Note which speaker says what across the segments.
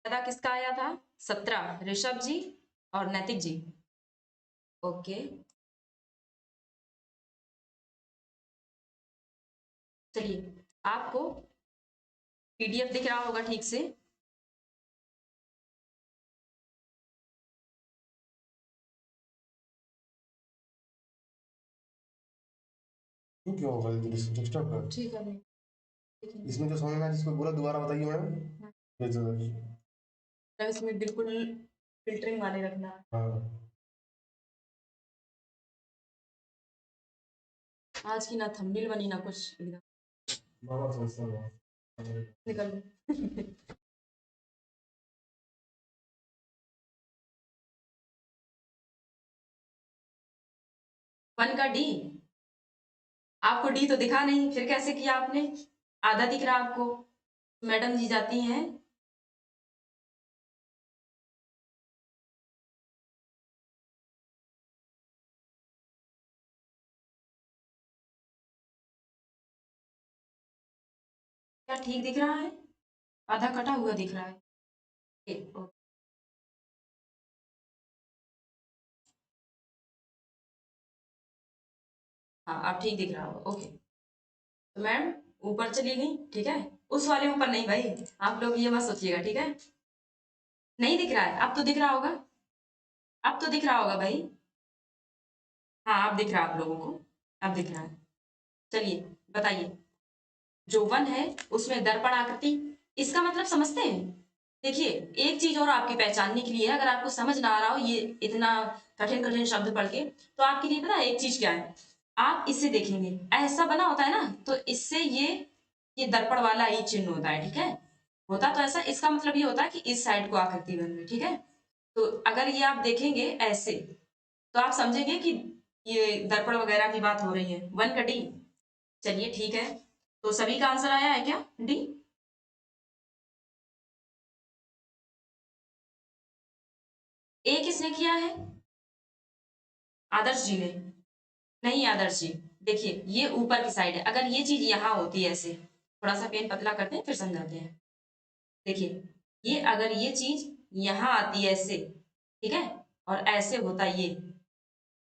Speaker 1: पता किसका आया था? 17, ऋषभ जी और नैतिक जी। ओके, चलिए आपको पीडीएफ दिख रहा होगा ठीक से?
Speaker 2: क्यों क्यों होगा दीदी, डिस्टर्ब कर।
Speaker 1: ठीक है भाई।
Speaker 2: इसमें जो समझ में आया जिसको बोला दोबारा बताइए मैडम।
Speaker 1: तो इसमें बिल्कुल फिल्टरिंग वाले रखना।
Speaker 2: हाँ।
Speaker 1: आज की ना थंबनेल बनी ना कुछ एकदम।
Speaker 2: बाबा समझता हूँ।
Speaker 1: निकल लो। वन का डी। आपको डी तो दिखा नहीं, फिर कैसे किया आपने? आधा दिख रहा आपको। मैडम जी जाती हैं। क्या ठीक दिख रहा है? आधा कटा हुआ दिख रहा है। ओके। हाँ अब ठीक दिख रहा होगा। ओके, तो मैम ऊपर चली गई, ठीक है। उस वाले ऊपर नहीं भाई, आप लोग ये मत सोचिएगा, ठीक है। नहीं दिख रहा है? अब तो दिख रहा होगा। अब तो दिख रहा होगा भाई। हाँ अब दिख रहा है आप लोगों को। अब दिख रहा है। चलिए बताइए। जो वन है उसमें दर्पण आकृति, इसका मतलब समझते हैं? देखिए, एक चीज और आपकी पहचानने के लिए है, अगर आपको समझ ना आ रहा हो ये इतना कठिन कठिन शब्द पढ़ के, तो आपके लिए पता है एक चीज क्या है? आप इससे देखेंगे, ऐसा बना होता है ना, तो इससे ये दर्पण वाला ही चिन्ह होता है, ठीक है। होता तो ऐसा, इसका मतलब ये होता है कि इस साइड को आकृति बन रही, ठीक है। तो अगर ये आप देखेंगे ऐसे, तो आप समझेंगे कि ये दर्पण वगैरह की बात हो रही है। वन का डी। चलिए ठीक है, तो सभी का आंसर आया है क्या डी? ए किसने किया है? आदर्श जी ने। नहीं आदर्श जी, देखिए ये ऊपर की साइड है, अगर ये चीज यहाँ होती है ऐसे, थोड़ा सा पेन पतला करते हैं फिर समझाते हैं। देखिए, ये अगर ये चीज यहाँ आती है ऐसे, ठीक है, और ऐसे होता ये,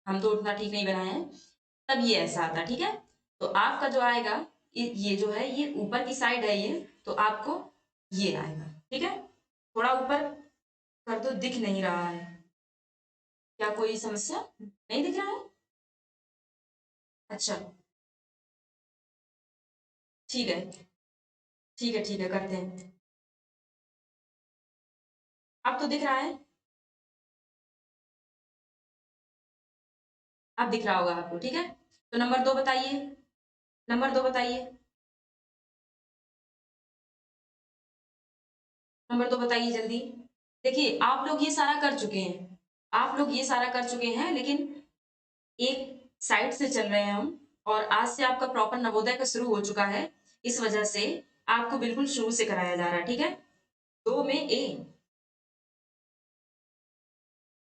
Speaker 1: हम तो उतना ठीक नहीं बनाए हैं, तब ये ऐसा आता, ठीक है। तो आपका जो आएगा, ये जो है ये ऊपर की साइड है ये, तो आपको ये आएगा, ठीक है। थोड़ा ऊपर कर दो, दिख नहीं रहा है। क्या कोई समस्या? नहीं दिख रहा है? अच्छा, ठीक है, ठीक है, ठीक है, करते हैं। अब तो दिख रहा है। अब दिख रहा होगा आपको, ठीक है। तो नंबर दो बताइए। नंबर दो बताइए। नंबर दो बताइए जल्दी। देखिए आप लोग ये सारा कर चुके हैं, आप लोग ये सारा कर चुके हैं, लेकिन एक साइड से चल रहे हैं हम, और आज से आपका प्रॉपर नवोदय का शुरू हो चुका है, इस वजह से आपको बिल्कुल शुरू से कराया जा रहा है, ठीक है। दो में ए।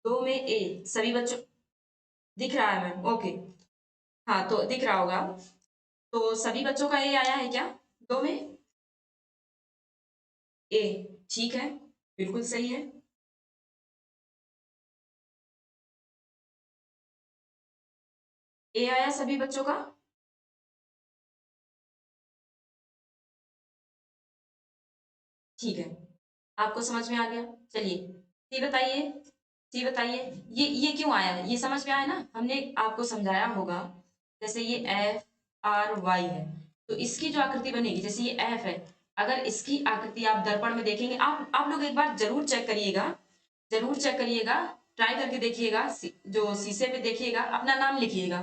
Speaker 1: दो में ए। सभी बच्चों दिख रहा है मैम? ओके। हाँ तो दिख रहा होगा। तो सभी बच्चों का ए आया है क्या? दो में ए। ठीक है, बिल्कुल सही है। ए आया सभी बच्चों का? ठीक है, आपको समझ में आ गया। चलिए सी बताइए। सी बताइए, ये क्यों आया है, ये समझ में आया ना, हमने आपको समझाया होगा। जैसे ये एफ आर वाई है, तो इसकी जो आकृति बनेगी, जैसे ये एफ है, अगर इसकी आकृति आप दर्पण में देखेंगे, आप लोग एक बार जरूर चेक करिएगा, जरूर चेक करिएगा, ट्राई करके देखिएगा, जो शीशे पे देखिएगा, अपना नाम लिखिएगा,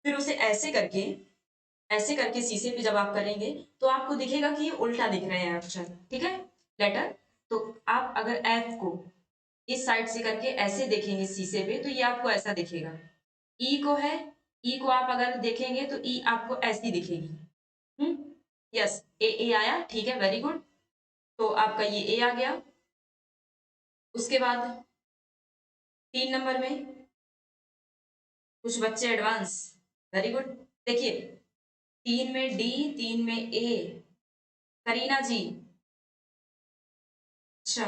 Speaker 1: फिर उसे ऐसे करके शीशे पे जब आप करेंगे, तो आपको दिखेगा कि ये उल्टा दिख रहे हैं अक्षर, ठीक है, लेटर। तो आप अगर एफ को इस साइड से करके ऐसे देखेंगे शीशे पे, तो ये आपको ऐसा दिखेगा। ई को है, ई को आप अगर देखेंगे तो ई आपको ऐसी दिखेगी। हम्म। यस, ए आया, ठीक है, वेरी गुड। तो आपका ये ए आ गया। उसके बाद 3 नंबर में कुछ बच्चे एडवांस, वेरी गुड। देखिए, 3 में डी, 3 में ए। करीना जी। अच्छा,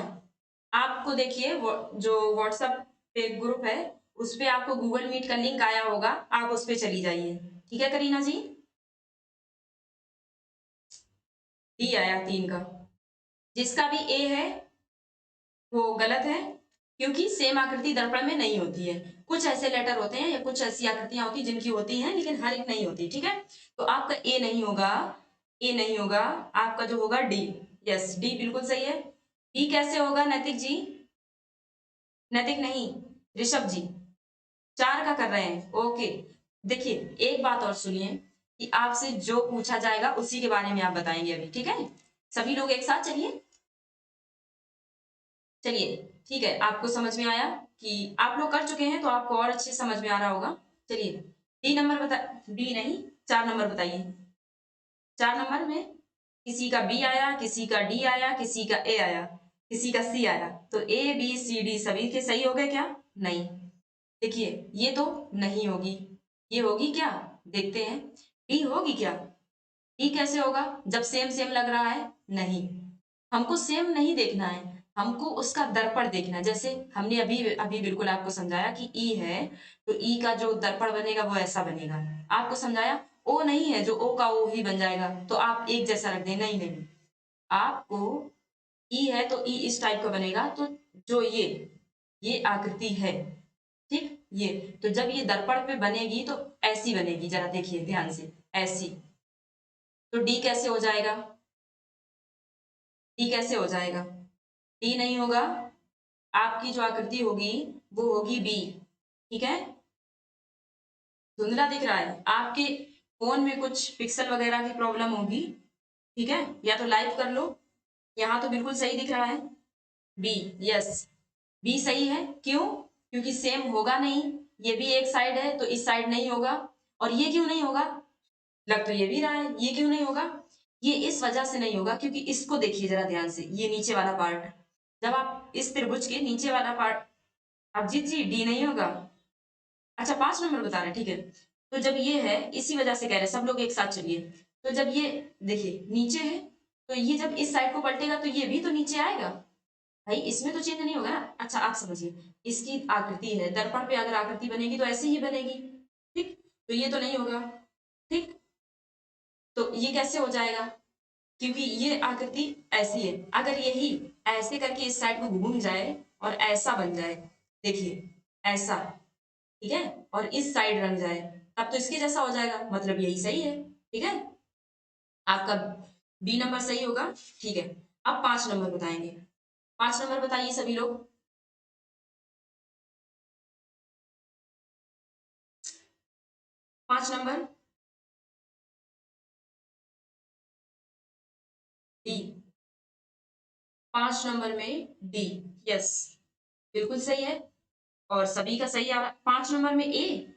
Speaker 1: आपको देखिए जो व्हाट्सएप पे ग्रुप है उस पे आपको गूगल मीट का लिंक आया होगा, आप उस पे चली जाइए। ठीक है करीना जी? डी आया 3 का। जिसका भी ए है वो गलत है, क्योंकि सेम आकृति दर्पण में नहीं होती है। कुछ ऐसे लेटर होते हैं या कुछ ऐसी आकृतियां होती हैं जिनकी होती हैं, लेकिन हर एक नहीं होती। ठीक है, तो आपका ए नहीं होगा, ए नहीं होगा, आपका जो होगा डी। यस, डी बिल्कुल सही है। डी कैसे होगा नैतिक जी? नैतिक नहीं, ऋषभ जी 4 का कर रहे हैं। ओके, देखिए एक बात और सुनिए कि आपसे जो पूछा जाएगा उसी के बारे में आप बताएंगे अभी। ठीक है, सभी लोग एक साथ चलिए। चलिए ठीक है, आपको समझ में आया कि आप लोग कर चुके हैं तो आपको और अच्छे समझ में आ रहा होगा। चलिए डी नंबर बता, डी नहीं 4 नंबर बताइए। 4 नंबर में किसी का बी आया, किसी का डी आया, किसी का ए आया, किसी का सी आया। तो ए बी सी डी सभी के सही हो गए क्या? नहीं। देखिए ये तो नहीं होगी, ये होगी क्या? देखते हैं, डी होगी क्या? डी कैसे होगा जब सेम सेम लग रहा है? नहीं, हमको सेम नहीं देखना है, हमको उसका दर्पण देखना है। जैसे हमने अभी अभी बिल्कुल आपको समझाया कि ई है, तो ई का जो दर्पण बनेगा वो ऐसा बनेगा। आपको समझाया ओ नहीं है, जो ओ का ओ ही बन जाएगा, तो आप एक जैसा रख दें। नहीं नहीं, आपको ई है तो ई इस टाइप का बनेगा। तो जो ये आकृति है, ठीक, ये तो जब ये दर्पण पे बनेगी तो ऐसी बनेगी। जरा देखिए ध्यान से, ऐसी। तो डी कैसे हो जाएगा? डी कैसे हो जाएगा? डी नहीं होगा, आपकी जो आकृति होगी वो होगी बी। ठीक है, धुंधला दिख रहा है आपके फोन में, कुछ पिक्सल वगैरह की प्रॉब्लम होगी। ठीक है, या तो लाइव कर लो। यहाँ तो बिल्कुल सही दिख रहा है बी। यस, बी सही है। क्यों? क्योंकि सेम होगा नहीं, ये भी एक साइड है तो इस साइड नहीं होगा। और ये क्यों नहीं होगा? लग तो ये भी रहा है, ये क्यों नहीं होगा? ये इस वजह से नहीं होगा क्योंकि इसको देखिए जरा ध्यान से, ये नीचे वाला पार्ट, जब आप इस त्रिभुज के नीचे वाला पार्ट, अभिजीत जी डी नहीं होगा। अच्छा 5 नंबर बता रहे हैं, ठीक है। तो जब ये है, इसी वजह से कह रहे हैं, सब लोग एक साथ चलिए। तो जब ये देखिए नीचे है, तो ये जब इस साइड को पलटेगा तो ये भी तो नीचे आएगा। भाई इसमें तो चेंज नहीं होगा ना। अच्छा आप समझिए, इसकी आकृति है, दर्पण पे अगर आकृति बनेगी तो ऐसे ही बनेगी। ठीक, तो ये तो नहीं होगा। ठीक, तो ये कैसे हो जाएगा? क्योंकि ये आकृति ऐसी है। अगर यही ऐसे करके इस साइड को घूम जाए और ऐसा बन जाए, देखिए ऐसा, ठीक है, और इस साइड रंग जाए, तब तो इसके जैसा हो जाएगा, मतलब यही सही है। ठीक है, आपका बी नंबर सही होगा। ठीक है, अब 5 नंबर बताएंगे। 5 नंबर बताइए सभी लोग। 5 नंबर डी। 5 नंबर में डी। यस, बिल्कुल सही है, और सभी का सही आ रहा है। 5 नंबर में ए।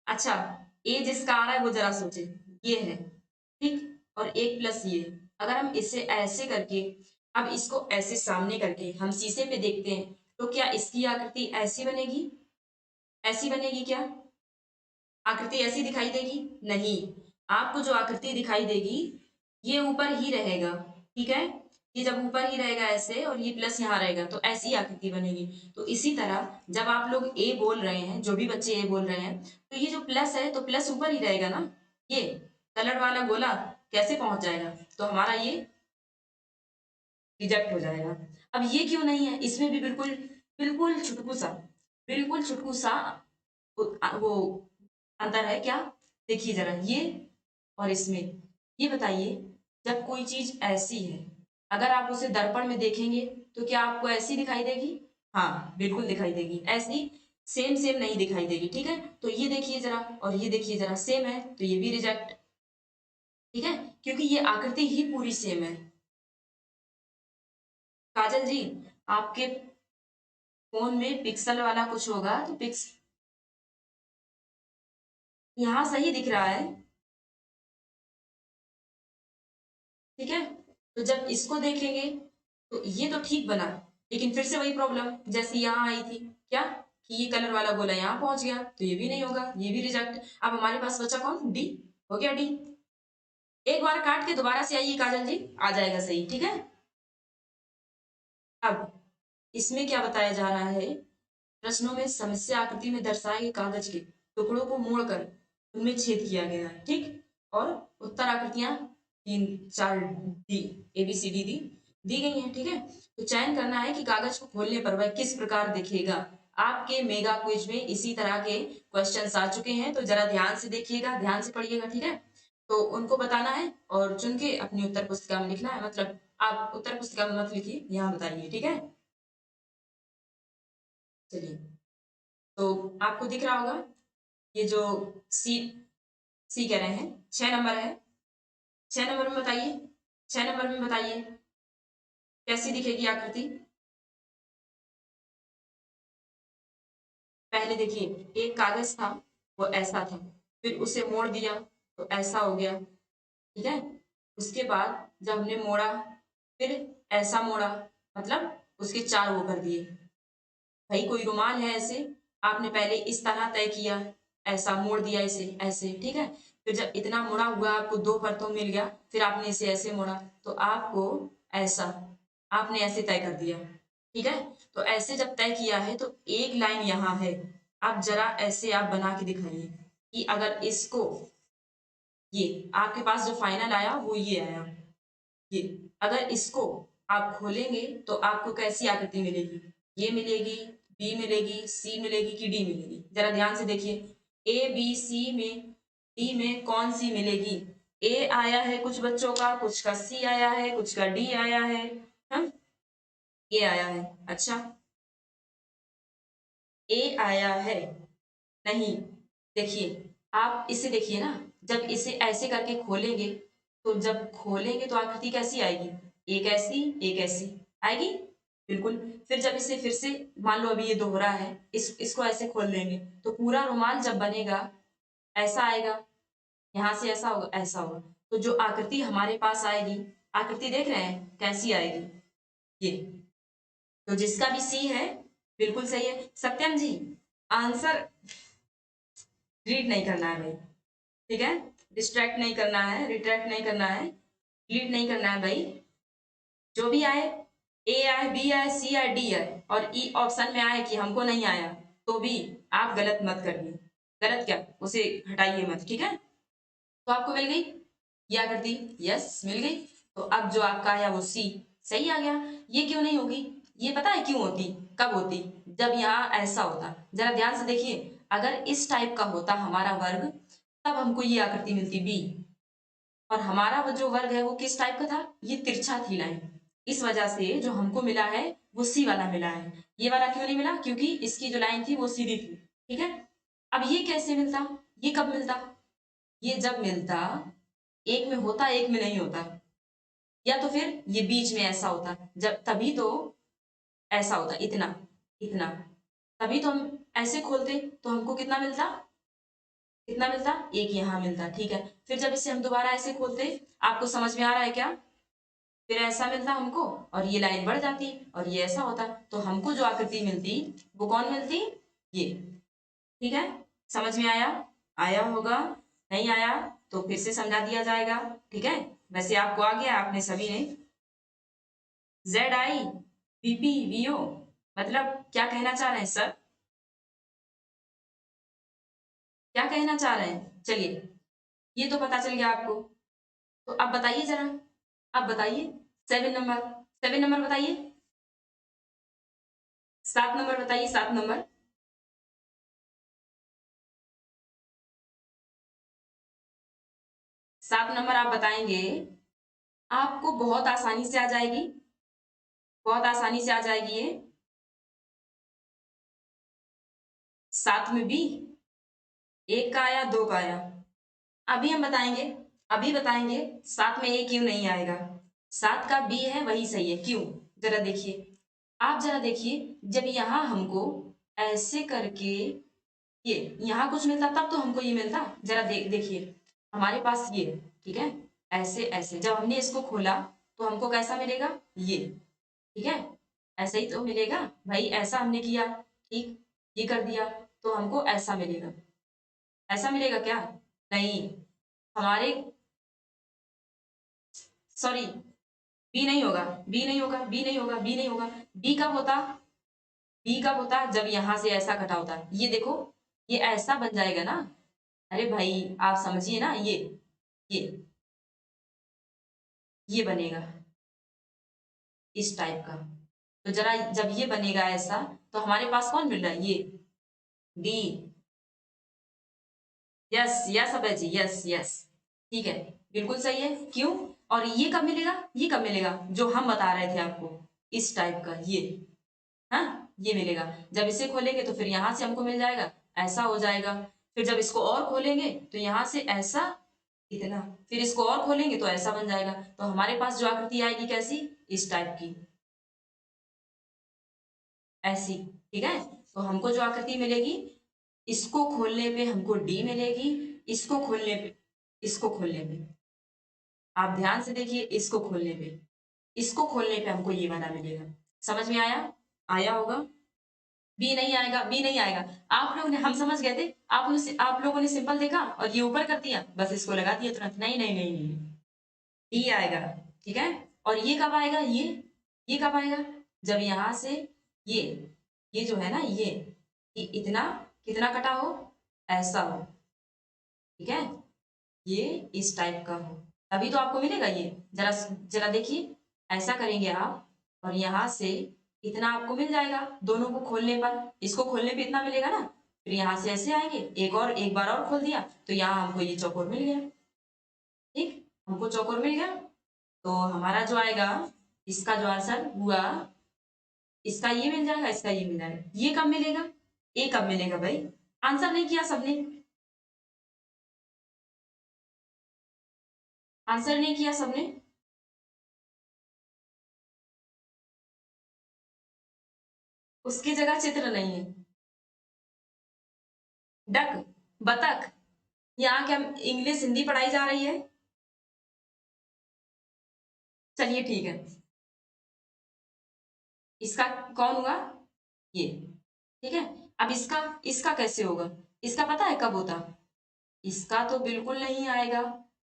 Speaker 1: अच्छा, ए जिसका आ रहा है वो जरा सोचे, ये है, ठीक, और एक प्लस ये। अगर हम इसे ऐसे करके, अब इसको ऐसे सामने करके हम शीशे पे देखते हैं, तो क्या इसकी आकृति ऐसी बनेगी? ऐसी बनेगी क्या? आकृति ऐसी दिखाई देगी? नहीं, आपको जो आकृति दिखाई देगी ये ऊपर ही रहेगा। ठीक है, ये जब ऊपर ही रहेगा ऐसे, और ये प्लस यहाँ रहेगा, तो ऐसी आकृति बनेगी। तो इसी तरह जब आप लोग ए बोल रहे हैं, जो भी बच्चे ए बोल रहे हैं, तो ये जो प्लस है तो प्लस ऊपर ही रहेगा ना। ये कलर वाला गोला कैसे पहुंच जाएगा? तो हमारा ये रिजेक्ट हो जाएगा। अब ये क्यों नहीं है? इसमें भी बिल्कुल बिल्कुल छुटकू सा, बिल्कुल छुटकू सा वो अंतर है क्या? देखिए जरा ये और इसमें, ये बताइए, जब कोई चीज ऐसी है, अगर आप उसे दर्पण में देखेंगे तो क्या आपको ऐसी दिखाई देगी? हाँ बिल्कुल दिखाई देगी, ऐसी सेम सेम नहीं दिखाई देगी। ठीक है, तो ये देखिए जरा और ये देखिए जरा, सेम है तो ये भी रिजेक्ट। ठीक है, क्योंकि ये आकृति ही पूरी सेम है। काजल जी, आपके फोन में पिक्सल वाला कुछ होगा, तो पिक्स यहाँ सही दिख रहा है। ठीक है, तो जब इसको देखेंगे तो ये तो ठीक बना, लेकिन फिर से वही प्रॉब्लम जैसी यहाँ आई थी, क्या कि ये कलर वाला गोला यहाँ पहुंच गया, तो ये भी नहीं होगा, ये भी रिजेक्ट। अब हमारे पास बचा कौन? डी। हो गया डी। एक बार काट के दोबारा से आइए काजल जी, आ जाएगा सही। ठीक है, अब इसमें क्या बताया जा रहा है, प्रश्नों में समस्या आकृति में दर्शाए गए कागज के टुकड़ों को मोड़कर उनमें छेद किया गया है, ठीक। और उत्तर आकृतियां 3 4 डी ABCD दी गई हैं, ठीक है। तो चयन करना है कि कागज को खोलने पर वह किस प्रकार दिखेगा। आपके मेगा क्विज में इसी तरह के क्वेश्चंस आ चुके हैं, तो जरा ध्यान से देखिएगा, ध्यान से पढ़िएगा, ठीक है। तो उनको बताना है और चुन के अपनी उत्तर पुस्तिका में लिखना है, मतलब आप उत्तर पुस्तिका में मत लिखिए, यहाँ बताइए, ठीक है। चलिए, तो आपको दिख रहा होगा ये जो सी सी कह रहे हैं 6 नंबर है। 6 नंबर में बताइए, 6 नंबर में बताइए कैसी दिखेगी आकृति। पहले देखिए, एक कागज था, वो ऐसा था, फिर उसे मोड़ दिया तो ऐसा हो गया, ठीक है। उसके बाद जब हमने मोड़ा, फिर ऐसा मोड़ा, मतलब उसके 4 वो कर दिए। भाई कोई रुमाल है ऐसे, आपने पहले इस तरह तय किया, ऐसा मोड़ दिया इसे ऐसे, ठीक है। फिर जब इतना मुड़ा हुआ आपको 2 परतों मिल गया, फिर आपने इसे ऐसे मोड़ा तो आपको ऐसा, आपने ऐसे तय कर दिया, ठीक है। तो ऐसे जब तय किया है तो एक लाइन यहाँ है, आप जरा ऐसे आप बना के दिखाइए कि अगर इसको, ये आपके पास जो फाइनल आया वो ये आया, ये अगर इसको आप खोलेंगे तो आपको कैसी आकृति मिलेगी, ये मिलेगी, बी मिलेगी, सी मिलेगी कि डी मिलेगी, जरा ध्यान से देखिए। ए बी सी में डी में कौन सी मिलेगी। ए आया है कुछ बच्चों का, कुछ का सी आया है, कुछ का डी आया है, हम ये आया है। अच्छा, ए आया है, नहीं, देखिए आप इसे देखिए ना, जब इसे ऐसे करके खोलेंगे तो जब खोलेंगे तो आकृति कैसी आएगी, एक ऐसी आएगी, बिल्कुल। फिर जब इसे फिर से मान लो अभी ये दोहरा है, इसको ऐसे खोल देंगे तो पूरा रुमाल जब बनेगा ऐसा आएगा, यहाँ से ऐसा होगा, ऐसा होगा। तो जो आकृति हमारे पास आएगी, आकृति देख रहे हैं कैसी आएगी, ये। तो जिसका भी सी है बिल्कुल सही है। सत्यम जी, आंसर रीड नहीं करना है भाई, ठीक है। डिस्ट्रैक्ट नहीं करना है, रिट्रैक्ट नहीं करना है, लीड नहीं करना है भाई। जो भी आए, ए आए, बी आए, सी आए, डी आए और ई ऑप्शन में आए कि हमको नहीं आया, तो भी आप गलत मत करिए। गलत क्या, उसे हटाइए मत, ठीक है। तो आपको मिल गई ये आकृति, यस मिल गई। तो अब जो आपका आया वो सी सही आ गया। ये क्यों नहीं होगी, ये पता है क्यों होती, कब होती, जब यहाँ ऐसा होता। जरा ध्यान से देखिए, अगर इस टाइप का होता हमारा वर्ग, तब हमको ये आकृति मिलती बी, और हमारा वो जो वर्ग है वो किस टाइप का था, ये तिरछा थी लाइन, इस वजह से जो हमको मिला है वो सी वाला मिला है। ये वाला क्यों नहीं मिला, क्योंकि इसकी जो लाइन थी वो सीधी थी, ठीक है। अब ये कैसे मिलता, ये कब मिलता, ये जब मिलता, एक में होता एक में नहीं होता, या तो फिर ये बीच में ऐसा होता, जब तभी तो ऐसा होता, इतना इतना, तभी तो हम ऐसे खोलते तो हमको कितना मिलता, कितना मिलता, एक यहाँ मिलता, ठीक है। फिर जब इसे हम दोबारा ऐसे खोलते, आपको समझ में आ रहा है क्या, फिर ऐसा मिलता हमको और ये लाइन बढ़ जाती और ये ऐसा होता, तो हमको जो आकृति मिलती वो कौन मिलती, ये, ठीक है। समझ में आया, आया होगा, नहीं आया तो फिर से समझा दिया जाएगा, ठीक है। वैसे आपको आ गया, आपने सभी ने। ZIVPVO मतलब क्या कहना चाह रहे हैं सर, क्या कहना चाह रहे हैं, चलिए ये तो पता चल गया आपको। तो अब बताइए जरा, अब बताइए 7 नंबर, 7 नंबर बताइए, 7 नंबर बताइए, 7 नंबर। 7 नंबर आप बताएंगे, आपको बहुत आसानी से आ जाएगी, बहुत आसानी से आ जाएगी ये। 7 में बी, एक का आया, 2 का आया। अभी हम बताएंगे, अभी बताएंगे 7 में ए क्यों नहीं आएगा, 7 का बी है वही सही है, क्यों, जरा देखिए, आप जरा देखिए, जब यहाँ हमको ऐसे करके ये यहाँ कुछ मिलता तब तो हमको ये मिलता, जरा देखिए हमारे पास ये, ठीक है, ऐसे ऐसे जब हमने इसको खोला तो हमको कैसा मिलेगा, ये, ठीक है, ऐसा ही तो मिलेगा भाई, ऐसा हमने किया, ठीक, ये कर दिया तो हमको ऐसा मिलेगा, ऐसा मिलेगा क्या, नहीं, हमारे, सॉरी, बी नहीं होगा, बी नहीं होगा, बी नहीं होगा, बी नहीं होगा। बी कब होता, बी कब होता, जब यहां से ऐसा कटा होता। ये देखो, ये ऐसा बन जाएगा ना। अरे भाई आप समझिए ना, ये ये बनेगा इस टाइप का। तो जरा जब ये बनेगा ऐसा, तो हमारे पास कौन मिल रहा है, ये डी। यस यस अभय जी, यस यस, ठीक है, बिल्कुल सही है। क्यों? और ये कब मिलेगा, ये कब मिलेगा, जो हम बता रहे थे आपको, इस टाइप का ये, हाँ, ये मिलेगा। जब इसे खोलेंगे तो फिर यहां से हमको मिल जाएगा, ऐसा हो जाएगा। फिर जब इसको और खोलेंगे तो यहां से ऐसा, इतना, फिर इसको और खोलेंगे तो ऐसा बन जाएगा। तो हमारे पास जो आकृति आएगी कैसी, इस टाइप की, ऐसी। ठीक है, तो हमको जो आकृति मिलेगी, इसको खोलने पे हमको डी मिलेगी, इसको खोलने पे, इसको खोलने पे, आप ध्यान से देखिए, इसको खोलने पे, इसको खोलने पे हमको ये वाला मिलेगा। समझ में आया, आया होगा। बी नहीं आएगा, बी नहीं आएगा। आप लोगों ने, हम समझ गए थे, आप लोगों ने सिंपल देखा और ये ऊपर कर दिया, बस इसको लगा दिया तुरंत। नहीं नहीं नहीं नहीं, डी आएगा। ठीक है, और ये कब आएगा, ये कब आएगा, जब यहां से ये ये जो है ना, ये इतना, कितना कटा हो, ऐसा हो। ठीक है, ये इस टाइप का हो, तभी तो आपको मिलेगा ये। जरा जरा देखिए, ऐसा करेंगे आप, और यहां से इतना आपको मिल जाएगा। दोनों को खोलने पर, इसको खोलने पे इतना मिलेगा ना, फिर यहां से ऐसे आएंगे, एक बार और खोल दिया, तो यहाँ हमको ये चौकोर मिल गया। ठीक, हमको चौकोर मिल गया। तो हमारा जो आएगा, इसका जो आंसर हुआ, इसका ये मिल जाएगा, इसका ये मिल जाएगा। ये कब मिलेगा, ए कब मिलेगा भाई, आंसर नहीं किया सबने, आंसर नहीं किया सबने। उसकी जगह चित्र नहीं है, डक, बतख। यहाँ क्या इंग्लिश हिंदी पढ़ाई जा रही है? चलिए ठीक है, इसका कौन हुआ, ये। ठीक है, अब इसका, इसका कैसे होगा, इसका पता है कब होता, इसका तो बिल्कुल नहीं आएगा।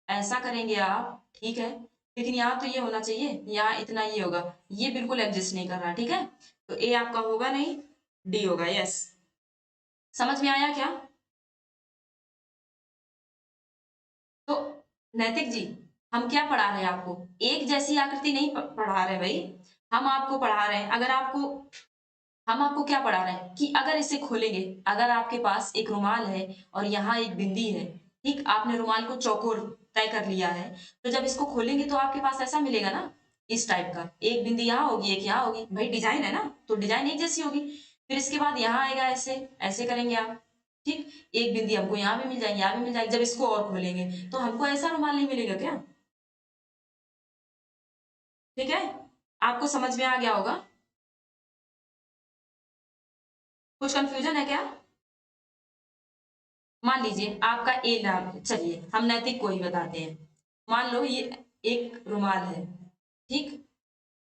Speaker 1: ऐसा करेंगे आप, ठीक है, लेकिन यहाँ तो ये होना चाहिए, यहाँ इतना ये होगा, ये बिल्कुल एग्जिस्ट नहीं कर रहा। ठीक है, तो ए आपका होगा नहीं, डी होगा। यस, समझ में आया क्या? तो नैतिक जी, हम क्या पढ़ा रहे हैं आपको, एक जैसी आकृति नहीं पढ़ा रहे भाई, हम आपको पढ़ा रहे हैं, अगर आपको, हम आपको क्या पढ़ा रहे हैं कि अगर इसे खोलेंगे, अगर आपके पास एक रुमाल है और यहाँ एक बिंदी है, ठीक, आपने रुमाल को चौकोर तय कर लिया है, तो जब इसको खोलेंगे तो आपके पास ऐसा मिलेगा ना, इस टाइप का, एक बिंदी यहाँ होगी, एक यहाँ होगी, भाई डिजाइन है ना, तो डिजाइन एक जैसी होगी। फिर इसके बाद यहाँ आएगा, ऐसे ऐसे करेंगे आप, ठीक, एक बिंदी हमको यहाँ भी मिल जाएगी, यहाँ भी मिल जाएगी। जब इसको और खोलेंगे तो हमको ऐसा रुमाल नहीं मिलेगा क्या? ठीक है, आपको समझ में आ गया होगा, कुछ कंफ्यूजन है क्या? मान लीजिए आपका ए नाम, चलिए हम नैतिक को ही बताते हैं। मान लो ये एक रुमाल है, ठीक,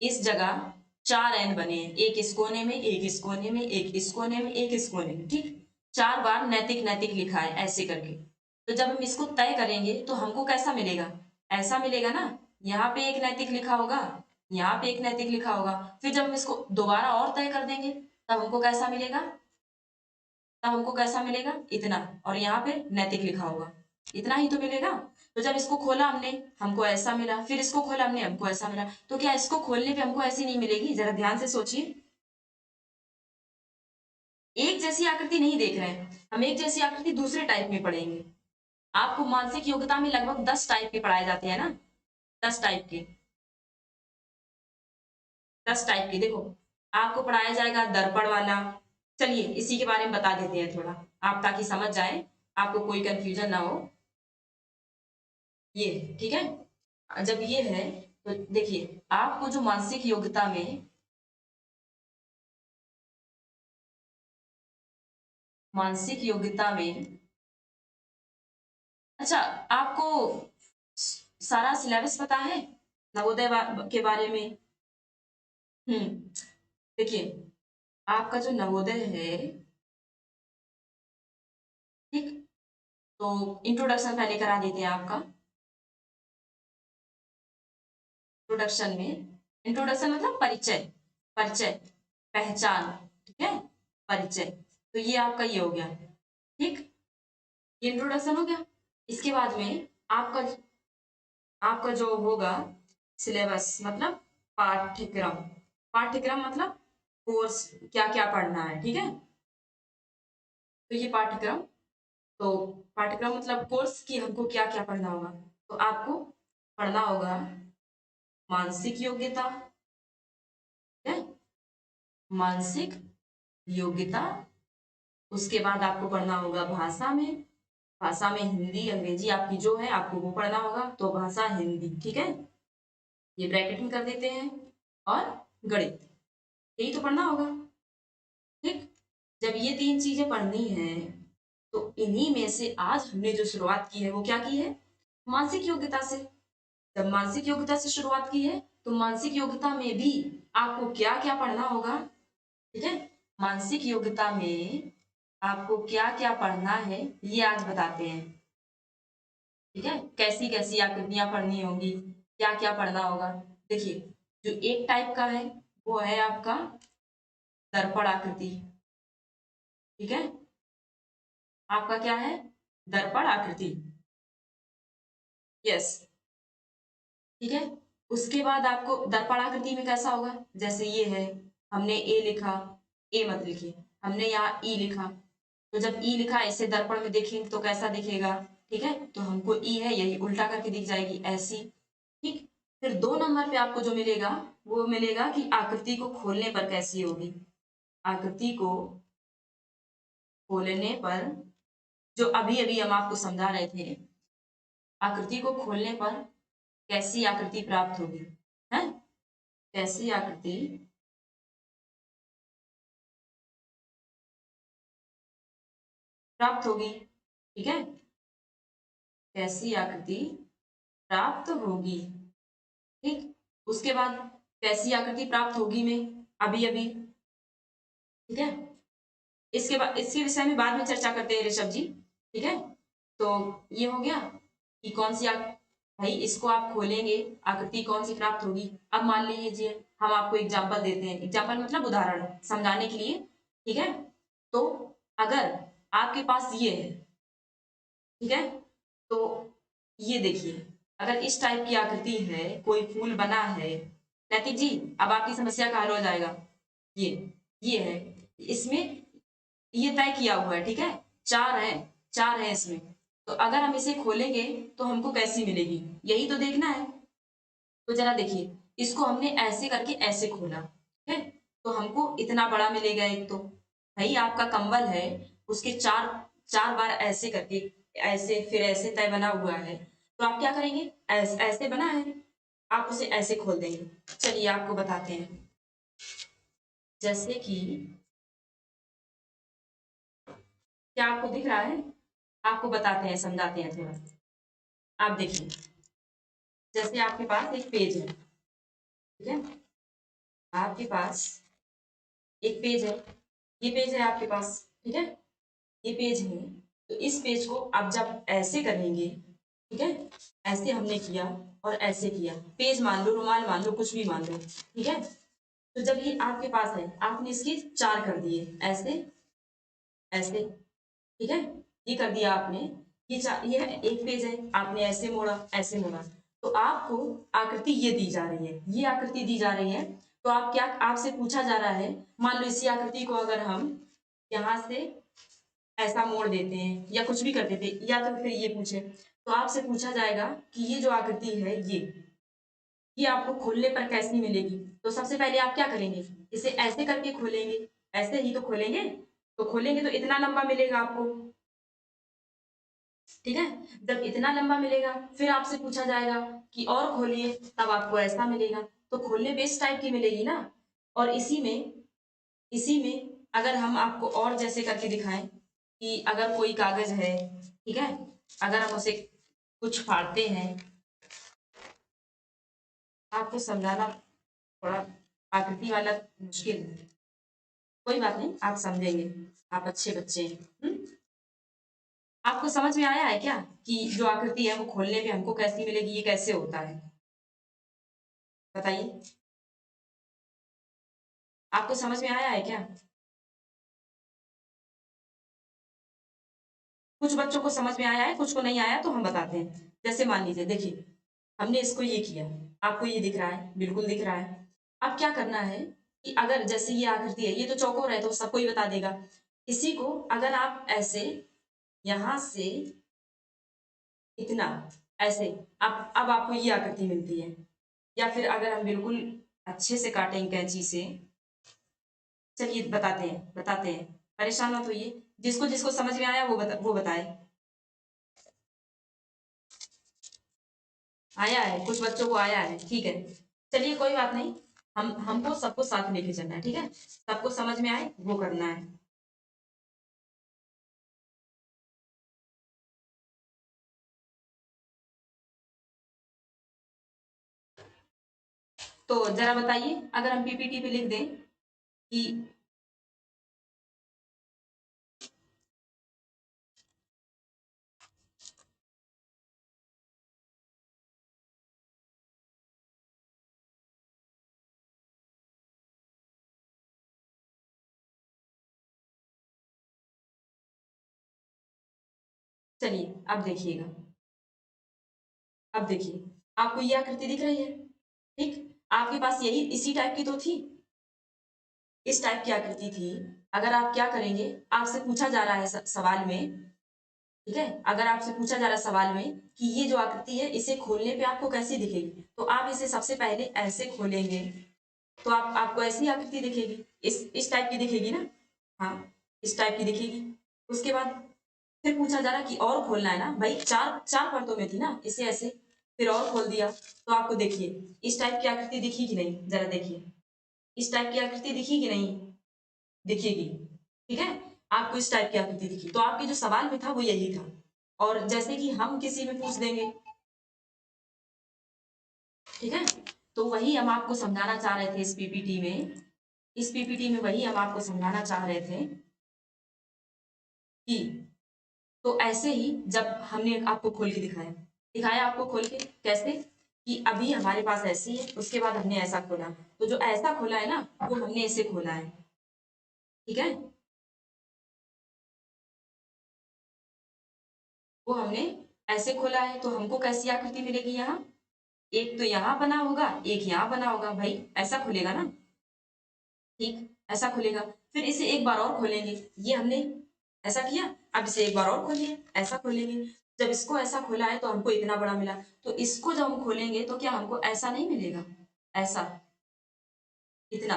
Speaker 1: इस जगह चार एन बने हैं, एक इस कोने में, एक इस कोने में, एक इस कोने में, एक इस कोने में, ठीक, चार बार नैतिक नैतिक लिखा है ऐसे करके। तो जब हम इसको तय करेंगे तो हमको कैसा मिलेगा, ऐसा मिलेगा ना, यहाँ पे एक नैतिक लिखा होगा, यहाँ पे एक नैतिक लिखा होगा। फिर जब हम इसको दोबारा और तय कर देंगे, तब हमको कैसा मिलेगा, तब हमको कैसा मिलेगा, इतना, और यहाँ पे नैतिक लिखा होगा, इतना ही तो मिलेगा। तो जब इसको खोला हमने, हमको ऐसा मिला, फिर इसको खोला हमने, हमको ऐसा मिला। तो क्या इसको खोलने पे हमको ऐसी नहीं मिलेगी, जरा ध्यान से सोचिए। एक जैसी आकृति नहीं देख रहे हैं हम, एक जैसी आकृति दूसरे टाइप में पढ़ेंगे। आपको मानसिक योग्यता में लगभग 10 टाइप के पढ़ाए जाते हैं ना, 10 टाइप के, 10 टाइप के। देखो, आपको पढ़ाया जाएगा दर्पण वाला, चलिए इसी के बारे में बता देते हैं थोड़ा, आप ताकि समझ जाए, आपको कोई कंफ्यूजन ना हो। ये, ठीक है, जब ये है, तो देखिए आपको जो मानसिक योग्यता में, मानसिक योग्यता में, अच्छा, आपको सारा सिलेबस पता है नवोदय के बारे में? देखिए, आपका जो नवोदय है, ठीक, तो इंट्रोडक्शन पहले करा देते हैं आपका। इंट्रोडक्शन में, इंट्रोडक्शन मतलब परिचय, परिचय, पहचान, ठीक है, परिचय। तो ये आपका ये हो गया, ठीक, ये इंट्रोडक्शन हो गया। इसके बाद में आपका आपका जो होगा सिलेबस मतलब पाठ्यक्रम, पाठ्यक्रम मतलब कोर्स, क्या क्या पढ़ना है, ठीक है। तो ये पाठ्यक्रम, तो पाठ्यक्रम मतलब कोर्स की हमको क्या क्या पढ़ना होगा। तो आपको पढ़ना होगा मानसिक योग्यता, ठीक है, मानसिक योग्यता। उसके बाद आपको पढ़ना होगा भाषा में, भाषा में हिंदी अंग्रेजी आपकी जो है आपको वो पढ़ना होगा, तो भाषा हिंदी, ठीक है, ये ब्रैकेट में कर देते हैं। और गणित, यही तो पढ़ना होगा, ठीक। जब ये तीन चीजें पढ़नी है तो इन्हीं में से आज हमने जो शुरुआत की है वो क्या की है, मानसिक योग्यता से। जब मानसिक योग्यता से शुरुआत की है तो मानसिक योग्यता में भी आपको क्या क्या पढ़ना होगा, ठीक है। मानसिक योग्यता में आपको क्या क्या पढ़ना है ये आज बताते हैं, ठीक है। कैसी कैसी आकृतियां पढ़नी होंगी, क्या क्या पढ़ना होगा। देखिए, जो एक टाइप का है वो है आपका दर्पण आकृति, ठीक है, आपका क्या है, दर्पण आकृति, यस, ठीक है। उसके बाद आपको दर्पण आकृति में कैसा होगा, जैसे ये है, हमने ए लिखा, ए मत लिखिए, हमने यहाँ ई लिखा, तो जब ई लिखा ऐसे दर्पण में देखें तो कैसा दिखेगा, ठीक है। तो हमको ई है यही उल्टा करके दिख जाएगी ऐसी, ठीक। फिर 2 नंबर पे आपको जो मिलेगा वो मिलेगा कि आकृति को खोलने पर कैसी होगी, आकृति को खोलने पर, जो अभी अभी हम आपको समझा रहे थे, आकृति को खोलने पर कैसी आकृति प्राप्त होगी, है, कैसी आकृति प्राप्त होगी, ठीक है, कैसी आकृति प्राप्त होगी, ठीक। उसके बाद कैसी आकृति प्राप्त होगी में अभी अभी, ठीक है, इसके बाद इसके विषय में बाद में चर्चा करते हैं ऋषभ जी, ठीक है। तो ये हो गया कि कौन सी भाई इसको आप खोलेंगे आकृति कौन सी प्राप्त होगी। अब मान लीजिए हम आपको एग्जाम्पल देते हैं, एग्जाम्पल मतलब उदाहरण समझाने के लिए, ठीक है। तो अगर आपके पास ये है, ठीक है, तो ये देखिए, अगर इस टाइप की आकृति है, कोई फूल बना है, नैतिक जी अब आपकी समस्या का हल हो जाएगा। ये ये है, इसमें ये तय किया हुआ है, ठीक है, चार है, चार है इसमें। तो अगर हम इसे खोलेंगे तो हमको कैसी मिलेगी, यही तो देखना है। तो जरा देखिए, इसको हमने ऐसे करके ऐसे खोला, ठीक है, तो हमको इतना बड़ा मिलेगा एक, तो भाई आपका कंबल है, उसके चार चार बार ऐसे करके, ऐसे फिर ऐसे तय बना हुआ है, तो आप क्या करेंगे, ऐसे बना है, आप उसे ऐसे खोल देंगे। चलिए आपको बताते हैं, जैसे कि क्या आपको दिख रहा है, आपको बताते हैं, समझाते हैं थोड़ा। आप देखिए, जैसे आपके पास एक पेज है, ठीक है, आपके पास एक पेज है, ये पेज है आपके पास, ठीक है, ये पेज है। तो इस पेज को आप जब ऐसे करेंगे, ठीक है, ऐसे हमने किया और ऐसे किया, पेज मान लो, रुमाल मान लो, कुछ भी मान लो, ठीक है। तो जब ये आपके पास है, आपने इसके चार कर दिए, ऐसे ऐसे, ठीक है, ये कर दिया आपने, ये एक पेज है, आपने ऐसे मोड़ा ऐसे मोड़ा, तो आपको आकृति ये दी जा रही है, ये आकृति दी जा रही है। तो आप क्या, आपसे पूछा जा रहा है, मान लो इसी आकृति को अगर हम यहाँ से ऐसा मोड़ देते हैं या कुछ भी कर देते, या तो फिर ये पूछे, तो आपसे पूछा जाएगा कि ये जो आकृति है ये आपको खोलने पर कैसी मिलेगी। तो सबसे पहले आप क्या करेंगे, इसे ऐसे करके खोलेंगे, ऐसे ही तो खोलेंगे, तो खोलेंगे तो इतना लंबा मिलेगा आपको, ठीक है। जब इतना लंबा मिलेगा फिर आपसे पूछा जाएगा कि और खोलिए, तब आपको ऐसा मिलेगा। तो खोलने पे इस टाइप की मिलेगी ना। और इसी में अगर हम आपको और जैसे करके दिखाएं कि अगर कोई कागज है, ठीक है, अगर हम उसे कुछ फाड़ते हैं, आपको समझाना थोड़ा आकृति वाला मुश्किल है, कोई बात नहीं, आप समझेंगे, आप अच्छे बच्चे हैं। आपको समझ में आया है क्या कि जो आकृति है वो खोलने पे हमको कैसी मिलेगी, ये कैसे होता है। बताइए, आपको समझ में आया है क्या? कुछ बच्चों को समझ में आया है, कुछ को नहीं आया, तो हम बताते हैं। जैसे मान लीजिए, देखिए हमने इसको ये किया, आपको ये दिख रहा है, बिल्कुल दिख रहा है। अब क्या करना है कि अगर जैसे ये आकृति है, ये तो चौकोर है तो सबको ही बता देगा। इसी को अगर आप ऐसे यहां से इतना ऐसे, अब आपको ये आकृति मिलती है। या फिर अगर हम बिल्कुल अच्छे से काटेंगे कैंची से, चलिए बताते हैं, परेशान मत होइए। जिसको जिसको समझ में आया वो बताए। आया है, कुछ बच्चों को आया है, ठीक है, चलिए कोई बात नहीं। हमको सबको साथ लेके चलना है, ठीक है, सबको समझ में आए वो करना है। तो जरा बताइए, अगर हम पीपीटी पे लिख दें कि चलिए अब देखिएगा, अब देखिए आपको ये आकृति दिख रही है, ठीक, आपके पास यही इसी टाइप की तो थी, इस टाइप की आकृति थी। अगर आप क्या करेंगे, आपसे पूछा जा रहा है सवाल में, ठीक है, अगर आपसे पूछा जा रहा है सवाल में कि ये जो आकृति है इसे खोलने पे आपको कैसी दिखेगी, तो आप इसे सबसे पहले ऐसे खोलेंगे तो आपको ऐसी आकृति दिखेगी, इस टाइप की दिखेगी ना, हाँ इस टाइप की दिखेगी। उसके बाद फिर पूछा जा रहा कि और खोलना है ना भाई, चार चार परतों में थी ना, इसे ऐसे फिर और खोल दिया तो आपको देखिए इस टाइप की आकृति दिखी कि नहीं, जरा देखिए इस टाइप की आकृति दिखी कि नहीं, दिखेगी, ठीक है, आपको इस टाइप की आकृति दिखी तो आपके जो सवाल में था वो यही था। और जैसे कि हम किसी में पूछ देंगे, ठीक है, तो वही हम आपको समझाना चाह रहे थे इस पीपीटी में वही हम आपको समझाना चाह रहे थे कि तो ऐसे ही जब हमने आपको खोल के दिखाया दिखाया आपको खोल के कैसे कि अभी हमारे पास ऐसी है, उसके बाद हमने ऐसा खोला, तो जो ऐसा खोला है ना वो हमने ऐसे खोला है, ठीक है, वो हमने ऐसे खोला है तो हमको कैसी आकृति मिलेगी यहाँ, एक तो यहाँ बना होगा एक यहाँ बना होगा, भाई ऐसा खुलेगा ना, ठीक ऐसा खुलेगा। फिर इसे एक बार और खोलेंगे, ये हमने ऐसा किया, अब इसे एक बार और खोलिए, ऐसा खोलेंगे, जब इसको ऐसा खोला है तो हमको इतना बड़ा मिला, तो इसको जब हम खोलेंगे तो क्या हमको ऐसा नहीं मिलेगा, ऐसा इतना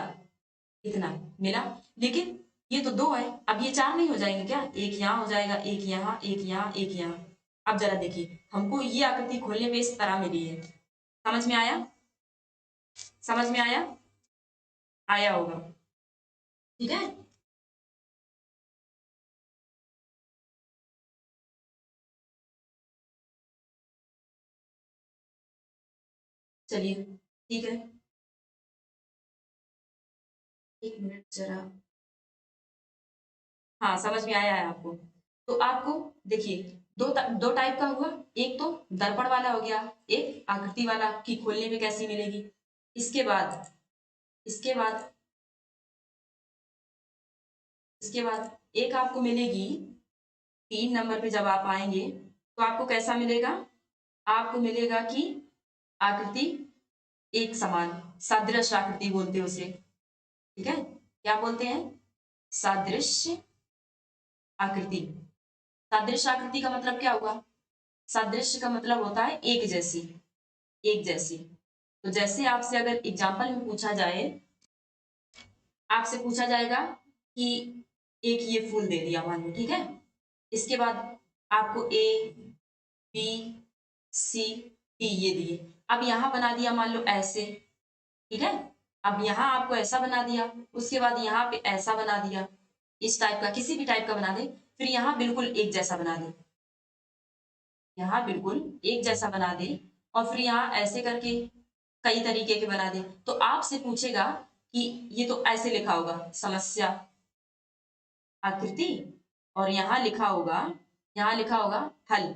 Speaker 1: इतना मिला, लेकिन ये तो दो है, अब ये चार नहीं हो जाएंगे क्या, एक यहाँ हो जाएगा, एक यहाँ एक यहाँ एक यहाँ। अब जरा देखिए हमको ये आकृति खोलने पे इस तरह मिली है, समझ में आया, समझ में आया, आया होगा, ठीक है, चलिए ठीक है, एक मिनट जरा, हाँ समझ में आया है आपको। तो आपको देखिए दो टाइप का हुआ, एक तो दर्पण वाला हो गया, एक आकृति वाला कि खोलने पे कैसी मिलेगी। इसके बाद इसके बाद इसके बाद एक आपको मिलेगी 3 नंबर पे, जब आप आएंगे तो आपको कैसा मिलेगा, आपको मिलेगा कि आकृति एक समान, सादृश्य आकृति बोलते हैं उसे, ठीक है, क्या बोलते हैं, सादृश्य आकृति। सादृश्य आकृति का मतलब क्या हुआ, सादृश्य का मतलब होता है एक जैसी, एक जैसी। तो जैसे आपसे अगर एग्जाम्पल में पूछा जाए, आपसे पूछा जाएगा कि एक ये फूल दे दिया मान लो, ठीक है, इसके बाद आपको ए बी सी डी ये दिए, अब यहाँ बना दिया मान लो ऐसे, ठीक है, अब यहाँ आपको ऐसा बना दिया, उसके बाद यहाँ पे ऐसा बना दिया, इस टाइप का किसी भी टाइप का बना दे, फिर यहाँ बिल्कुल एक जैसा बना दे, यहाँ बिल्कुल एक जैसा बना दे, और फिर यहाँ ऐसे करके कई तरीके के बना दे, तो आपसे पूछेगा कि ये तो ऐसे लिखा होगा समस्या आकृति, और यहाँ लिखा होगा हल,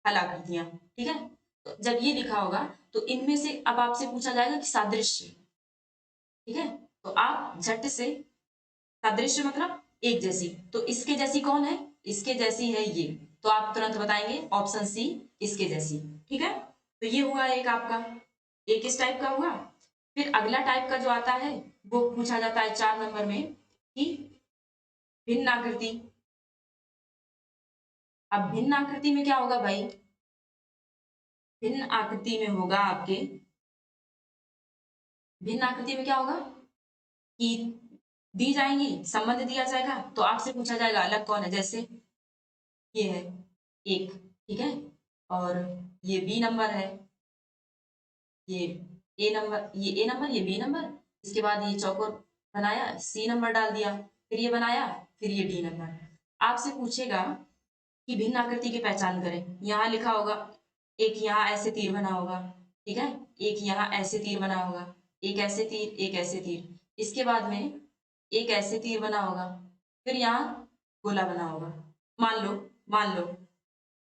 Speaker 1: हल आकृतियां, ठीक है, तो जब ये लिखा होगा तो इनमें से अब आपसे पूछा जाएगा कि सादृश्य, ठीक है, तो आप झट से, सादृश्य मतलब एक जैसी, तो इसके जैसी कौन है, इसके जैसी है ये, तो आप तुरंत बताएंगे ऑप्शन सी, इसके जैसी, ठीक है। तो ये हुआ एक आपका, एक इस टाइप का हुआ। फिर अगला टाइप का जो आता है वो पूछा जाता है 4 नंबर में कि भिन्न आकृति। अब भिन्न आकृति में क्या होगा भाई, भिन्न आकृति में होगा आपके, भिन्न आकृति में क्या होगा कि दी जाएंगी, संबंध दिया जाएगा, तो आपसे पूछा जाएगा अलग कौन है, जैसे ये है एक, ठीक है, और ये बी नंबर है, ये ए नंबर, ये ए नंबर, ये बी नंबर, इसके बाद ये चौकोर बनाया, सी नंबर डाल दिया, फिर ये बनाया, फिर ये डी नंबर। आपसे पूछेगा कि भिन्न आकृति की पहचान करें, यहाँ लिखा होगा, एक यहाँ ऐसे तीर बना होगा, ठीक है, एक यहाँ ऐसे तीर बना होगा, एक ऐसे तीर, एक ऐसे तीर, इसके बाद में एक ऐसे तीर बना होगा, फिर यहाँ गोला बना होगा। मान लो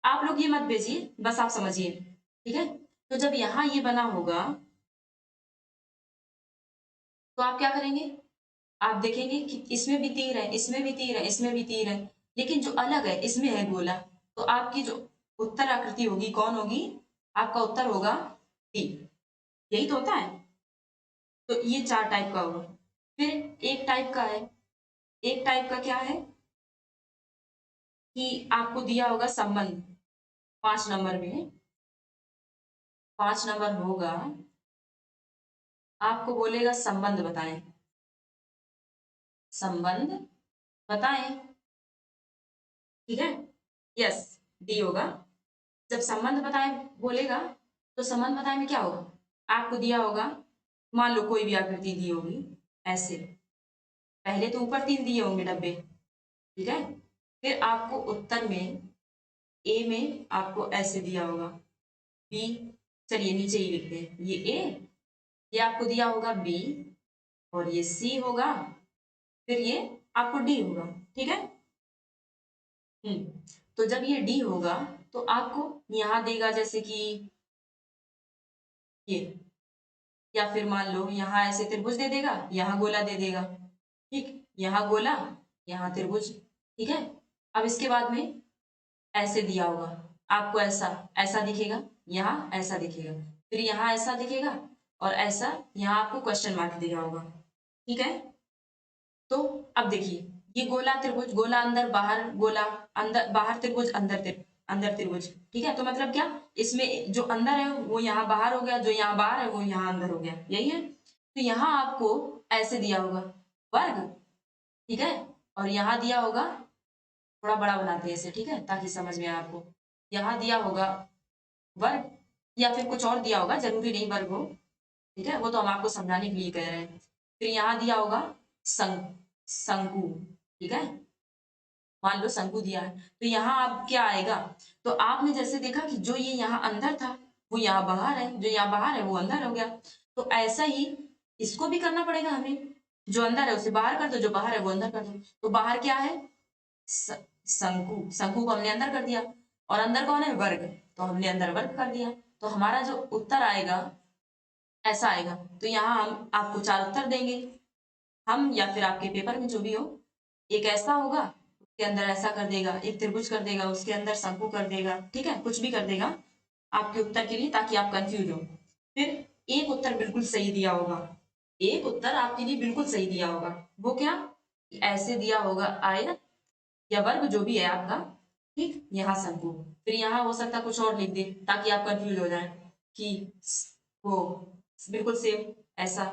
Speaker 1: आप लोग ये मत भेजिए, बस आप समझिए, ठीक है। तो जब यहाँ ये बना होगा तो आप क्या करेंगे, आप देखेंगे कि इसमें भी तीर है, इसमें भी तीर है, इसमें भी तीर है, लेकिन जो अलग है इसमें है गोला, तो आपकी जो उत्तर आकृति होगी कौन होगी, आपका उत्तर होगा डी। यही तो होता है। तो ये 4 टाइप का होगा। फिर एक टाइप का है, एक टाइप का क्या है कि आपको दिया होगा संबंध 5 नंबर में, 5 नंबर होगा, आपको बोलेगा संबंध बताएं, संबंध बताएं, ठीक है, यस, डी होगा। जब संबंध बताएं बोलेगा तो संबंध बताएं में क्या होगा, आपको दिया होगा, मान लो कोई भी आकृति दी होगी ऐसे, पहले तो ऊपर 3 दिए होंगे डब्बे, ठीक है, फिर आपको उत्तर में ए में आपको ऐसे दिया होगा, बी, चलिए नीचे ही लिखते हैं, ये ए, ये आपको दिया होगा बी, और ये सी होगा, फिर ये आपको डी होगा, ठीक है। तो जब ये डी होगा तो आपको यहाँ देगा जैसे कि ये, या फिर मान लो यहाँ ऐसे त्रिभुज दे देगा, यहाँ गोला दे देगा, ठीक, यहाँ गोला, यहाँ त्रिभुज, ठीक है। अब इसके बाद में ऐसे दिया होगा, आपको ऐसा ऐसा दिखेगा, यहाँ ऐसा दिखेगा, फिर यहाँ ऐसा दिखेगा, और ऐसा यहाँ आपको क्वेश्चन मार्क दिया होगा, ठीक है। तो अब देखिए ये गोला त्रिभुज, गोला अंदर बाहर, गोला अंदर बाहर त्रिभुज, अंदर त्रिभुज, ठीक है। तो मतलब क्या, इसमें जो अंदर है वो यहाँ बाहर हो गया, जो यहाँ बाहर है वो यहाँ अंदर हो गया, यही है। तो यहाँ आपको ऐसे दिया होगा वर्ग, ठीक है, और यहाँ दिया होगा, थोड़ा बड़ा बनाते हैं इसे, ठीक है, ताकि समझ में आए आपको, यहाँ दिया होगा वर्ग, या फिर कुछ और दिया होगा, जरूरी नहीं वर्ग हो, ठीक है, वो तो हम आपको समझाने के लिए कह रहे हैं। फिर यहाँ दिया होगा शंकु, ठीक है, मान लो शंकु दिया है, तो यहाँ अब क्या आएगा, तो आपने जैसे देखा कि जो ये यहाँ अंदर था वो यहाँ बाहर है, जो यहाँ बाहर है वो अंदर हो गया, तो ऐसा ही इसको भी करना पड़ेगा हमें, जो अंदर है उसे बाहर कर दो, जो बाहर है वो अंदर कर दो। तो बाहर क्या है, शंकु, शंकु को हमने अंदर कर दिया, और अंदर कौन है, वर्ग, तो हमने अंदर वर्ग कर दिया, तो हमारा जो उत्तर आएगा ऐसा आएगा। तो यहाँ हम आपको 4 उत्तर देंगे, हम या फिर आपके पेपर में जो भी हो, एक ऐसा होगा उसके अंदर ऐसा कर देगा, एक त्रिभुज कर देगा, उसके अंदर शंकु कर देगा, ठीक है, कुछ भी कर देगा आपके उत्तर के लिए, ताकि आप कंफ्यूज हो। फिर एक उत्तर बिल्कुल सही दिया होगा, एक उत्तर आपके लिए बिल्कुल सही दिया होगा, वो क्या, ऐसे दिया होगा आयत या वर्ग जो भी है आपका, ठीक, यहाँ शंकु, फिर यहाँ हो सकता है कुछ और लिख दे ताकि आप कंफ्यूज हो जाए कि वो बिल्कुल सेम ऐसा,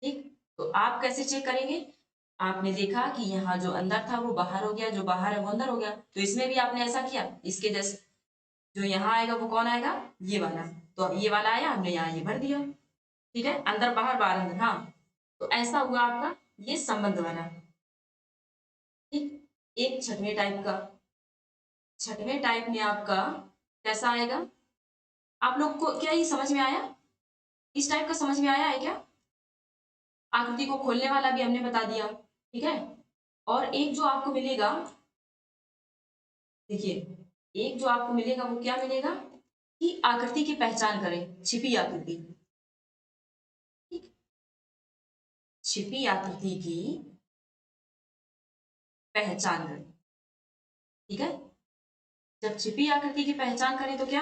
Speaker 1: ठीक। तो आप कैसे चेक करेंगे, आपने देखा कि यहाँ जो अंदर था वो बाहर हो गया, जो बाहर है वो अंदर हो गया, तो इसमें भी आपने ऐसा किया, इसके जैसे जो यहाँ आएगा वो कौन आएगा, ये वाला, तो ये वाला आया, हमने यहाँ ये भर दिया, ठीक है, अंदर बाहर बाहर अंदर, हाँ, तो ऐसा हुआ आपका ये संबंध बना, ठीक। एक छठवें टाइप का, छठवें टाइप में आपका कैसा आएगा, आप लोग को क्या ये समझ में आया, इस टाइप का समझ में आया है क्या, आकृति को खोलने वाला भी हमने बता दिया, ठीक है। और एक जो आपको मिलेगा, देखिए एक जो आपको मिलेगा वो क्या मिलेगा, की आकृति की पहचान करें, छिपी आकृति, ठीक, छिपी आकृति की पहचान करें, ठीक है। जब छिपी आकृति की पहचान करें तो क्या,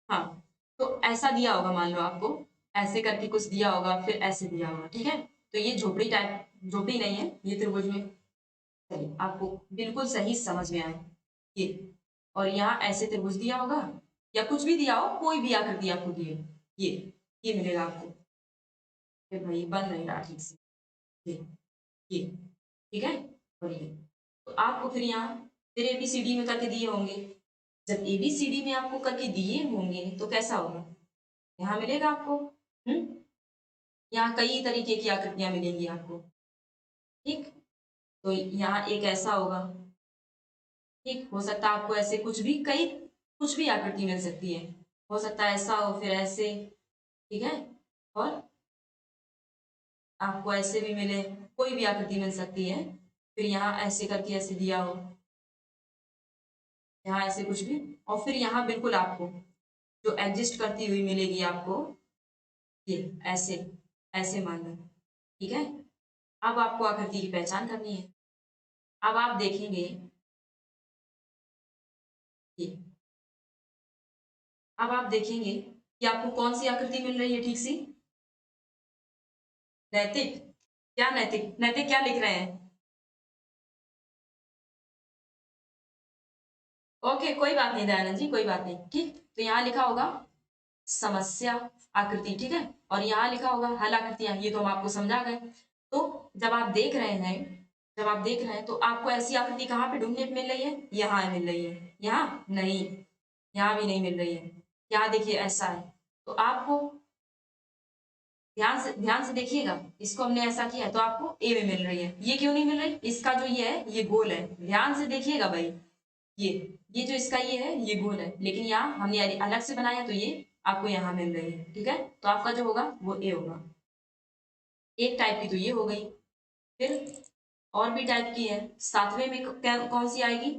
Speaker 1: हाँ, तो ऐसा दिया होगा, मान लो आपको ऐसे करके कुछ दिया होगा, फिर ऐसे दिया होगा, ठीक है। तो ये झोपड़ी टाइप, झोपड़ी नहीं है, ये त्रिभुज में, चलिए आपको बिल्कुल सही समझ में आए ये। और यहाँ ऐसे त्रिभुज दिया होगा या कुछ भी दिया हो, कोई भी आकृति आपको दिए, ये मिलेगा आपको। फिर भाई बन नहीं रहा ठीक से, ये ठीक है। और ये तो आपको फिर यहाँ फिर ABCD में करके दिए होंगे। जब ABCD में आपको करके दिए होंगे तो कैसा होगा, यहाँ मिलेगा आपको। यहाँ कई तरीके की आकृतियां मिलेंगी आपको, ठीक। तो यहाँ एक ऐसा होगा, ठीक, हो सकता है आपको ऐसे कुछ भी आकृति मिल सकती है, हो सकता है ऐसा हो, फिर ऐसे, ठीक है। और आपको ऐसे भी मिले, कोई भी आकृति मिल सकती है। फिर यहाँ ऐसे करके ऐसे दिया हो, यहाँ ऐसे कुछ भी, और फिर यहाँ बिल्कुल आपको जो एग्जिस्ट करती हुई मिलेगी आपको, ये ऐसे ऐसे मान लो, ठीक है। अब आपको आकृति की पहचान करनी है। अब आप देखेंगे ये, अब आप देखेंगे कि आपको कौन सी आकृति मिल रही है ठीक सी, नैतिक, क्या नैतिक, नैतिक क्या लिख रहे हैं, ओके कोई बात नहीं दयानंद जी, कोई बात नहीं, ठीक। तो यहाँ लिखा होगा समस्या आकृति, ठीक है, और यहाँ लिखा होगा हल आकृतियां, ये तो हम आपको समझा गए। तो जब आप देख रहे हैं, जब आप देख रहे हैं तो आपको ऐसी आकृति कहाँ पे ढूंढने को मिल रही है, यहाँ मिल रही है, यहाँ नहीं, यहाँ भी नहीं मिल रही है, यहाँ देखिए ऐसा है। तो आपको ध्यान से देखिएगा, इसको हमने ऐसा किया है तो आपको ए में मिल रही है, ये क्यों नहीं मिल रही, इसका जो ये है ये गोल है, ध्यान से देखिएगा भाई, ये ये जो इसका ये है ये गोल है, लेकिन यहाँ हमने अलग से बनाया तो ये आपको यहाँ मिल रही है, ठीक है। तो आपका जो होगा वो ए होगा। एक टाइप की तो ये हो गई, फिर और भी टाइप की है, सातवें में कौन सी आएगी।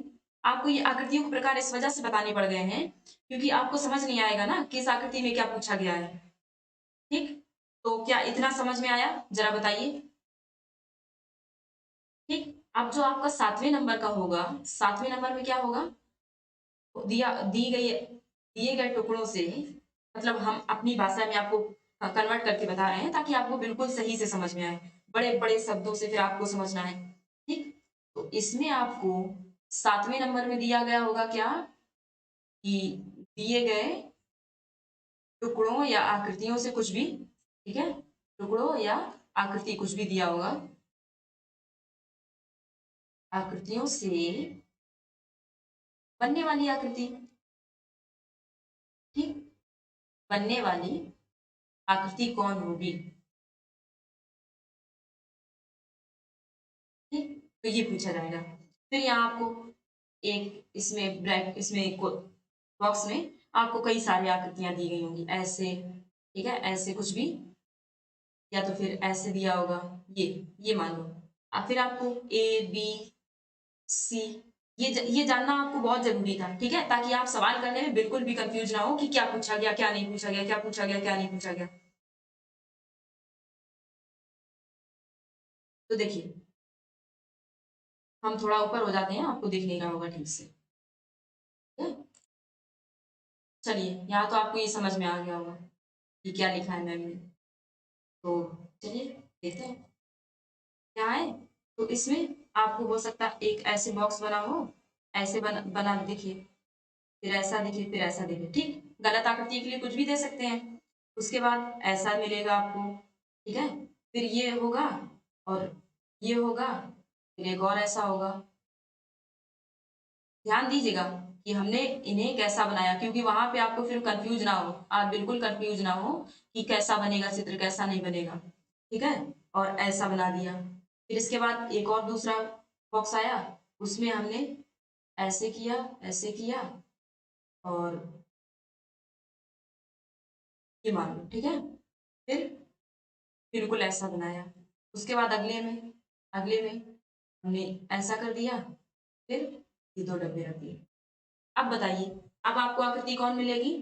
Speaker 1: आपको ये आकृतियों के प्रकार इस वजह से बताने पड़ गए हैं क्योंकि आपको समझ नहीं आएगा ना किस आकृति में क्या पूछा गया है, ठीक। तो क्या इतना समझ में आया, जरा बताइए, ठीक। अब जो आपका सातवें नंबर का होगा, सातवें नंबर में क्या होगा, दिए गए टुकड़ों से, मतलब हम अपनी भाषा में आपको कन्वर्ट करके बता रहे हैं ताकि आपको बिल्कुल सही से समझ में आए, बड़े बड़े शब्दों से फिर आपको समझना है, ठीक। तो इसमें आपको सातवें नंबर में दिया गया होगा क्या, कि दिए गए टुकड़ों या आकृतियों से कुछ भी, ठीक है, टुकड़ों या आकृति कुछ भी दिया होगा, आकृतियों से बनने वाली आकृति, ठीक, बनने वाली आकृति कौन होगी, ठीक। तो ये पूछा जाएगा। फिर यहाँ आपको एक इसमें बॉक्स में आपको कई सारी आकृतियां दी गई होंगी, ऐसे, ठीक है, ऐसे कुछ भी, या तो फिर ऐसे दिया होगा, ये मान लो। अब फिर आपको ABC, ये जानना आपको बहुत जरूरी था, ठीक है, ताकि आप सवाल करने में बिल्कुल भी कंफ्यूज ना हो कि क्या पूछा गया क्या नहीं पूछा गया, क्या पूछा गया क्या नहीं पूछा गया। तो देखिए हम थोड़ा ऊपर हो जाते हैं, आपको दिख नहीं रहा होगा ठीक से, ठीक है? चलिए यहाँ तो आपको ये समझ में आ गया होगा कि क्या लिखा है मैम ने। तो चलिए देखते हैं क्या है। तो इसमें आपको हो सकता है एक ऐसे बॉक्स बना हो, ऐसे बना दिखे, फिर ऐसा दिखे, फिर ऐसा दिखे, ठीक। गलत आकृति के लिए कुछ भी दे सकते हैं। उसके बाद ऐसा मिलेगा आपको, ठीक है, फिर ये होगा और ये होगा, फिर एक और ऐसा होगा। ध्यान दीजिएगा कि हमने इन्हें कैसा बनाया, क्योंकि वहां पे आपको फिर कंफ्यूज ना हो, आप बिल्कुल कंफ्यूज ना हो कि कैसा बनेगा चित्र कैसा नहीं बनेगा, ठीक है। और ऐसा बना दिया, फिर इसके बाद एक और दूसरा बॉक्स आया, उसमें हमने ऐसे किया और ये मान लो, ठीक है, फिर बिल्कुल ऐसा बनाया। उसके बाद अगले में हमने ऐसा कर दिया, फिर ये दो डब्बे रख दिए। अब बताइए अब आपको आकृति कौन मिलेगी?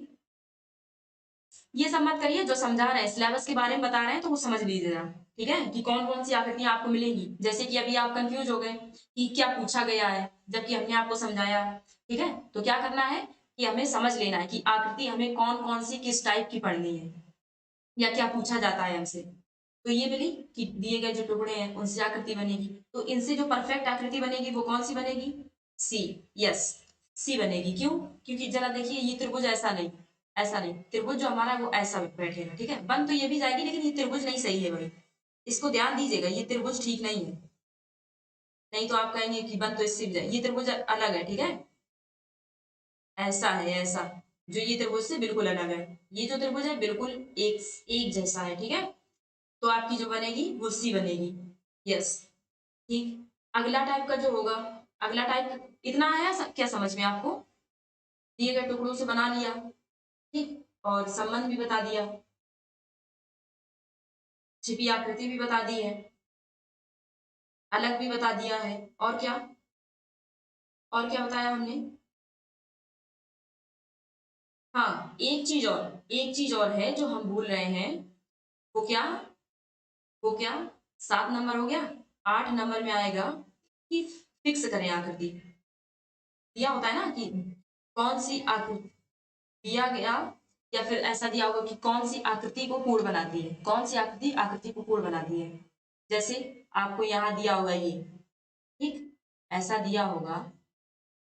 Speaker 1: ये सब मत करिए, जो समझा रहे हैं सिलेबस के बारे में बता रहे हैं तो वो समझ लीजिएगा, ठीक है, कि कौन कौन सी आकृतियां आपको मिलेंगी। जैसे कि अभी आप कंफ्यूज हो गए कि क्या पूछा गया है, जबकि हमने आपको समझाया, ठीक है। तो क्या करना है कि हमें समझ लेना है कि आकृति हमें कौन कौन सी किस टाइप की पढ़नी है या क्या पूछा जाता है हमसे। तो ये मिली कि दिए गए जो टुकड़े हैं उनसे आकृति बनेगी, तो इनसे जो परफेक्ट आकृति बनेगी वो कौन सी बनेगी? सी। यस, सी बनेगी। क्यों? क्योंकि जरा देखिए, ये त्रिभुज ऐसा नहीं, ऐसा नहीं, त्रिभुज जो हमारा है वो ऐसा बैठेगा, ठीक है। बन तो ये भी जाएगी, लेकिन ये त्रिभुज नहीं सही है भाई, इसको ध्यान दीजिएगा, ये त्रिभुज ठीक नहीं है। नहीं तो आप कहेंगे कि बन तो इससे भी जाए, ये त्रिभुज अलग है, ठीक है, ऐसा है, ऐसा, जो ये त्रिभुज से बिल्कुल अलग है। ये जो त्रिभुज है बिल्कुल एक एक जैसा है, ठीक है। तो आपकी जो बनेगी वो सी बनेगी। यस, ठीक। अगला टाइप का जो होगा, अगला टाइप इतना आया क्या समझ में आपको? दिए गए टुकड़ों से बना लिया, ठीक, और संबंध भी बता दिया, छिपी आकृति भी बता दी है, अलग भी बता दिया है, और क्या, और क्या बताया हमने? हाँ, एक चीज और, एक चीज और है जो हम भूल रहे हैं, वो क्या, वो क्या, 7 नंबर हो गया, 8 नंबर में आएगा कि फिक्स करें आकृति। दिया होता है ना कि कौन सी आकृति दिया गया, या फिर ऐसा दिया होगा कि कौन सी आकृति को पूर्ण बनाती है, कौन सी आकृति आकृति को पूर्ण बनाती है। जैसे आपको यहाँ दिया होगा ये, ठीक, ऐसा दिया होगा,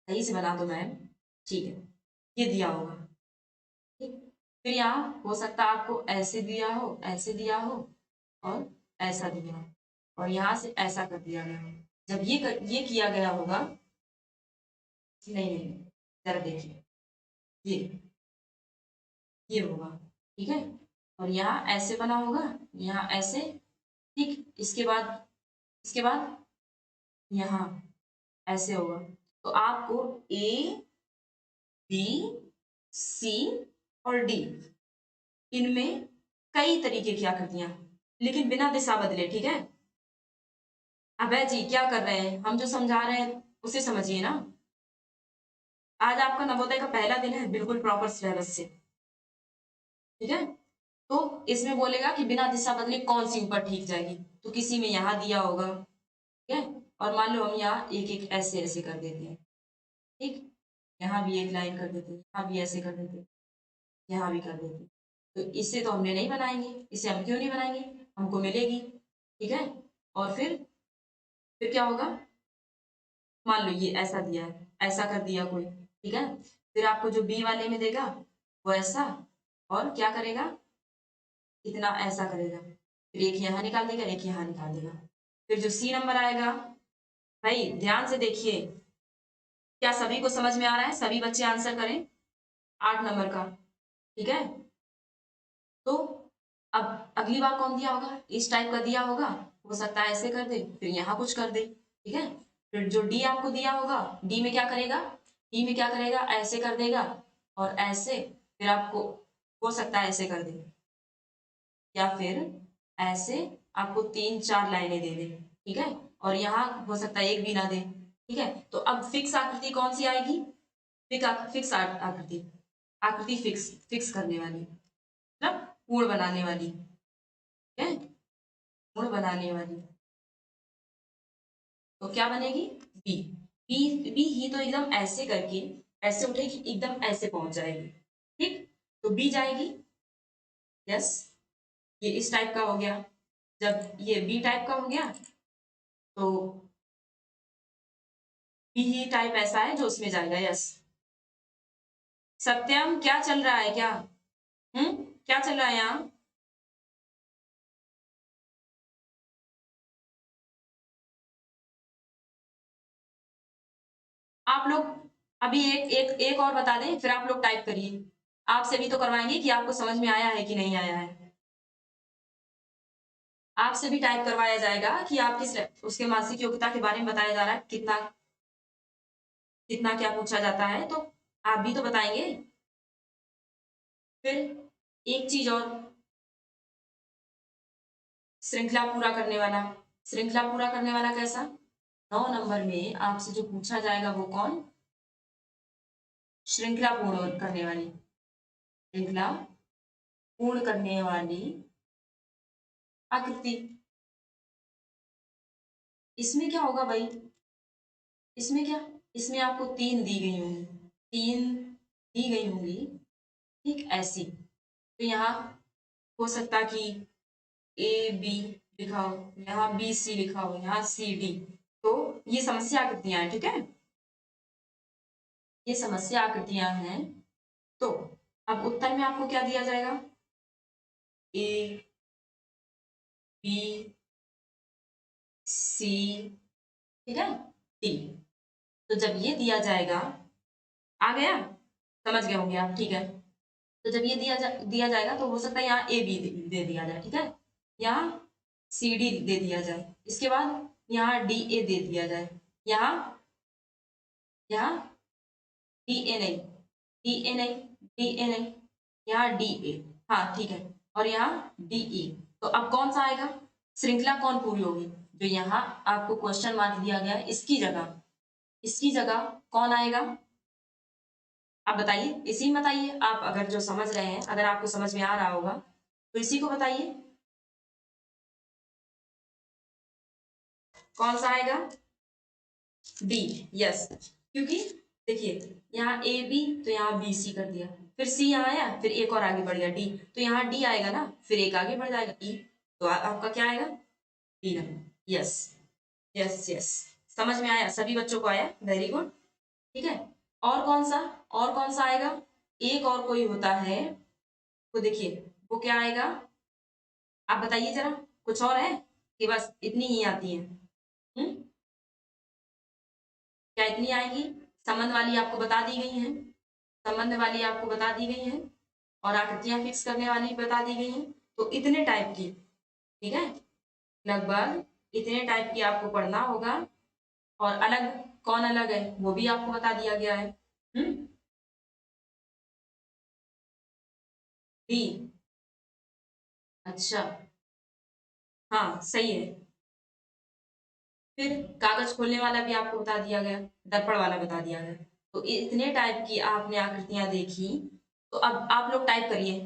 Speaker 1: सही से बना दो मैम, ठीक है, ये दिया होगा, ठीक। फिर यहाँ हो सकता है आपको ऐसे दिया हो, ऐसे दिया हो, और ऐसा दिया हो, और यहाँ से ऐसा कर दिया गया हो। जब ये किया गया होगा, नहीं नहीं, जरा देखिए, ये होगा, ठीक है, और यहाँ ऐसे बना होगा, यहाँ ऐसे, ठीक, इसके बाद यहाँ ऐसे होगा। तो आपको ए, बी, सी और डी, इनमें कई तरीके की आकृतियां, लेकिन बिना दिशा बदले, ठीक है। अबे जी क्या कर रहे हैं, हम जो समझा रहे हैं उसे समझिए ना। आज आपका नवोदय का पहला दिन है, बिल्कुल प्रॉपर सिलेबस से, ठीक है। तो इसमें बोलेगा कि बिना दिशा बदले कौन सी ऊपर ठीक जाएगी, तो किसी में यहाँ दिया होगा, ठीक है, और मान लो हम यहाँ एक एक ऐसे ऐसे कर देते हैं, ठीक, यहाँ भी एक लाइन कर देते हैं, यहाँ भी ऐसे कर देते हैं, यहाँ भी कर देते हैं। तो इससे तो हमने नहीं बनाएंगे, इसे हम क्यों नहीं बनाएंगे, हमको मिलेगी, ठीक है। और फिर क्या होगा, मान लो ये ऐसा दिया है, ऐसा कर दिया कोई, ठीक है, फिर आपको जो बी वाले में देगा वो ऐसा, और क्या करेगा, इतना ऐसा करेगा, फिर एक यहाँ निकाल देगा, एक यहाँ निकाल देगा। फिर जो सी नंबर आएगा, भाई ध्यान से देखिए, क्या सभी को समझ में आ रहा है? सभी बच्चे आंसर करें, 8 नंबर का, ठीक है। तो अब अगली बार कौन दिया होगा, इस टाइप का दिया होगा, हो सकता है ऐसे कर दे, फिर यहाँ कुछ कर दे, ठीक है। फिर जो डी आपको दिया होगा, डी में क्या करेगा, डी में क्या करेगा, ऐसे कर देगा, और ऐसे, फिर आपको हो सकता है ऐसे कर दे, या फिर ऐसे आपको 3-4 लाइनें दे दे, ठीक है, और यहाँ हो सकता है एक भी ना दे, ठीक है। तो अब फिक्स आकृति कौन सी आएगी, फिक्स आकृति, आकृति फिक्स, फिक्स करने वाली, मतलब पूर्ण बनाने वाली, ठीक है, पूर्ण बनाने वाली। तो क्या बनेगी, बी, बी ही तो एकदम ऐसे करके ऐसे उठेगी, एकदम ऐसे पहुंच जाएगी, ठीक, तो बी जाएगी। यस, ये इस टाइप का हो गया, जब ये बी टाइप का हो गया तो बी ही टाइप ऐसा है जो उसमें जाएगा। यस, सत्यम क्या चल रहा है, क्या क्या चल रहा है यहाँ? आप लोग अभी एक एक एक और बता दें, फिर आप लोग टाइप करिए, आपसे भी तो करवाएंगे कि आपको समझ में आया है कि नहीं आया है। आपसे भी टाइप करवाया जाएगा कि आपकी उसके मासिक योग्यता के बारे में बताया जा रहा है, कितना कितना क्या पूछा जाता है, तो आप भी तो बताएंगे। फिर एक चीज और, श्रृंखला पूरा करने वाला, श्रृंखला पूरा करने वाला कैसा, 9 नंबर में आपसे जो पूछा जाएगा वो कौन, श्रृंखला पूर्ण करने वाली, श्रृंखला पूर्ण करने वाली आकृति। इसमें क्या होगा भाई, इसमें क्या, इसमें आपको 3 दी गई होंगी, 3 दी गई होंगी, ठीक ऐसी। तो यहाँ हो सकता कि ए बी लिखा हो, यहाँ बी सी लिखा हो, यहाँ सी डी। तो ये समस्या आकृतियां हैं, ठीक है, ये समस्या आकृतियां हैं। तो अब उत्तर में आपको क्या दिया जाएगा, ए बी सी, ठीक है, डी। तो जब ये दिया जाएगा, आ गया, समझ गए होंगे आप, ठीक है। तो जब ये दिया जाएगा तो हो सकता है यहाँ ए बी दे दिया जाए, ठीक है, यहाँ सी डी दे दिया जाए, इसके बाद यहाँ डी ए दे दिया जाए, यहाँ यहाँ डी ए नहीं, डी ए नहीं, डी ए नहीं, यहाँ डी ए, हाँ ठीक है, और यहाँ डी ई। तो अब कौन सा आएगा, श्रृंखला कौन पूरी होगी, जो यहाँ आपको क्वेश्चन मार्क दिया गया है इसकी जगह कौन आएगा, आप बताइए, इसी में बताइए। आप अगर जो समझ रहे हैं, अगर आपको समझ में आ रहा होगा तो इसी को बताइए, कौन सा आएगा, डी, यस। क्योंकि देखिए यहाँ ए बी, तो यहाँ बी सी कर दिया, फिर सी यहाँ आया, फिर एक और आगे बढ़ गया डी, तो यहाँ डी आएगा ना, फिर एक आगे बढ़ जाएगा ई, तो आपका क्या आएगा, D number, yes yes yes. समझ में आया, सभी बच्चों को आया, वेरी गुड, ठीक है। और कौन सा आएगा, एक और कोई होता है, तो देखिए वो क्या आएगा, आप बताइए जरा, कुछ और है कि बस इतनी ही आती है, क्या इतनी आएगी, संबंध वाली आपको बता दी गई है, संबंध वाली आपको बता दी गई है, और आकृतियां फिक्स करने वाली बता दी गई हैं, तो इतने टाइप की, ठीक है, लगभग इतने टाइप की आपको पढ़ना होगा। और अलग कौन अलग है वो भी आपको बता दिया गया है, डी, अच्छा, हाँ सही है। फिर कागज खोलने वाला भी आपको बता दिया गया, दर्पण वाला बता दिया गया। तो इतने टाइप की आपने आकृतियां देखी, तो अब आप लोग टाइप करिए।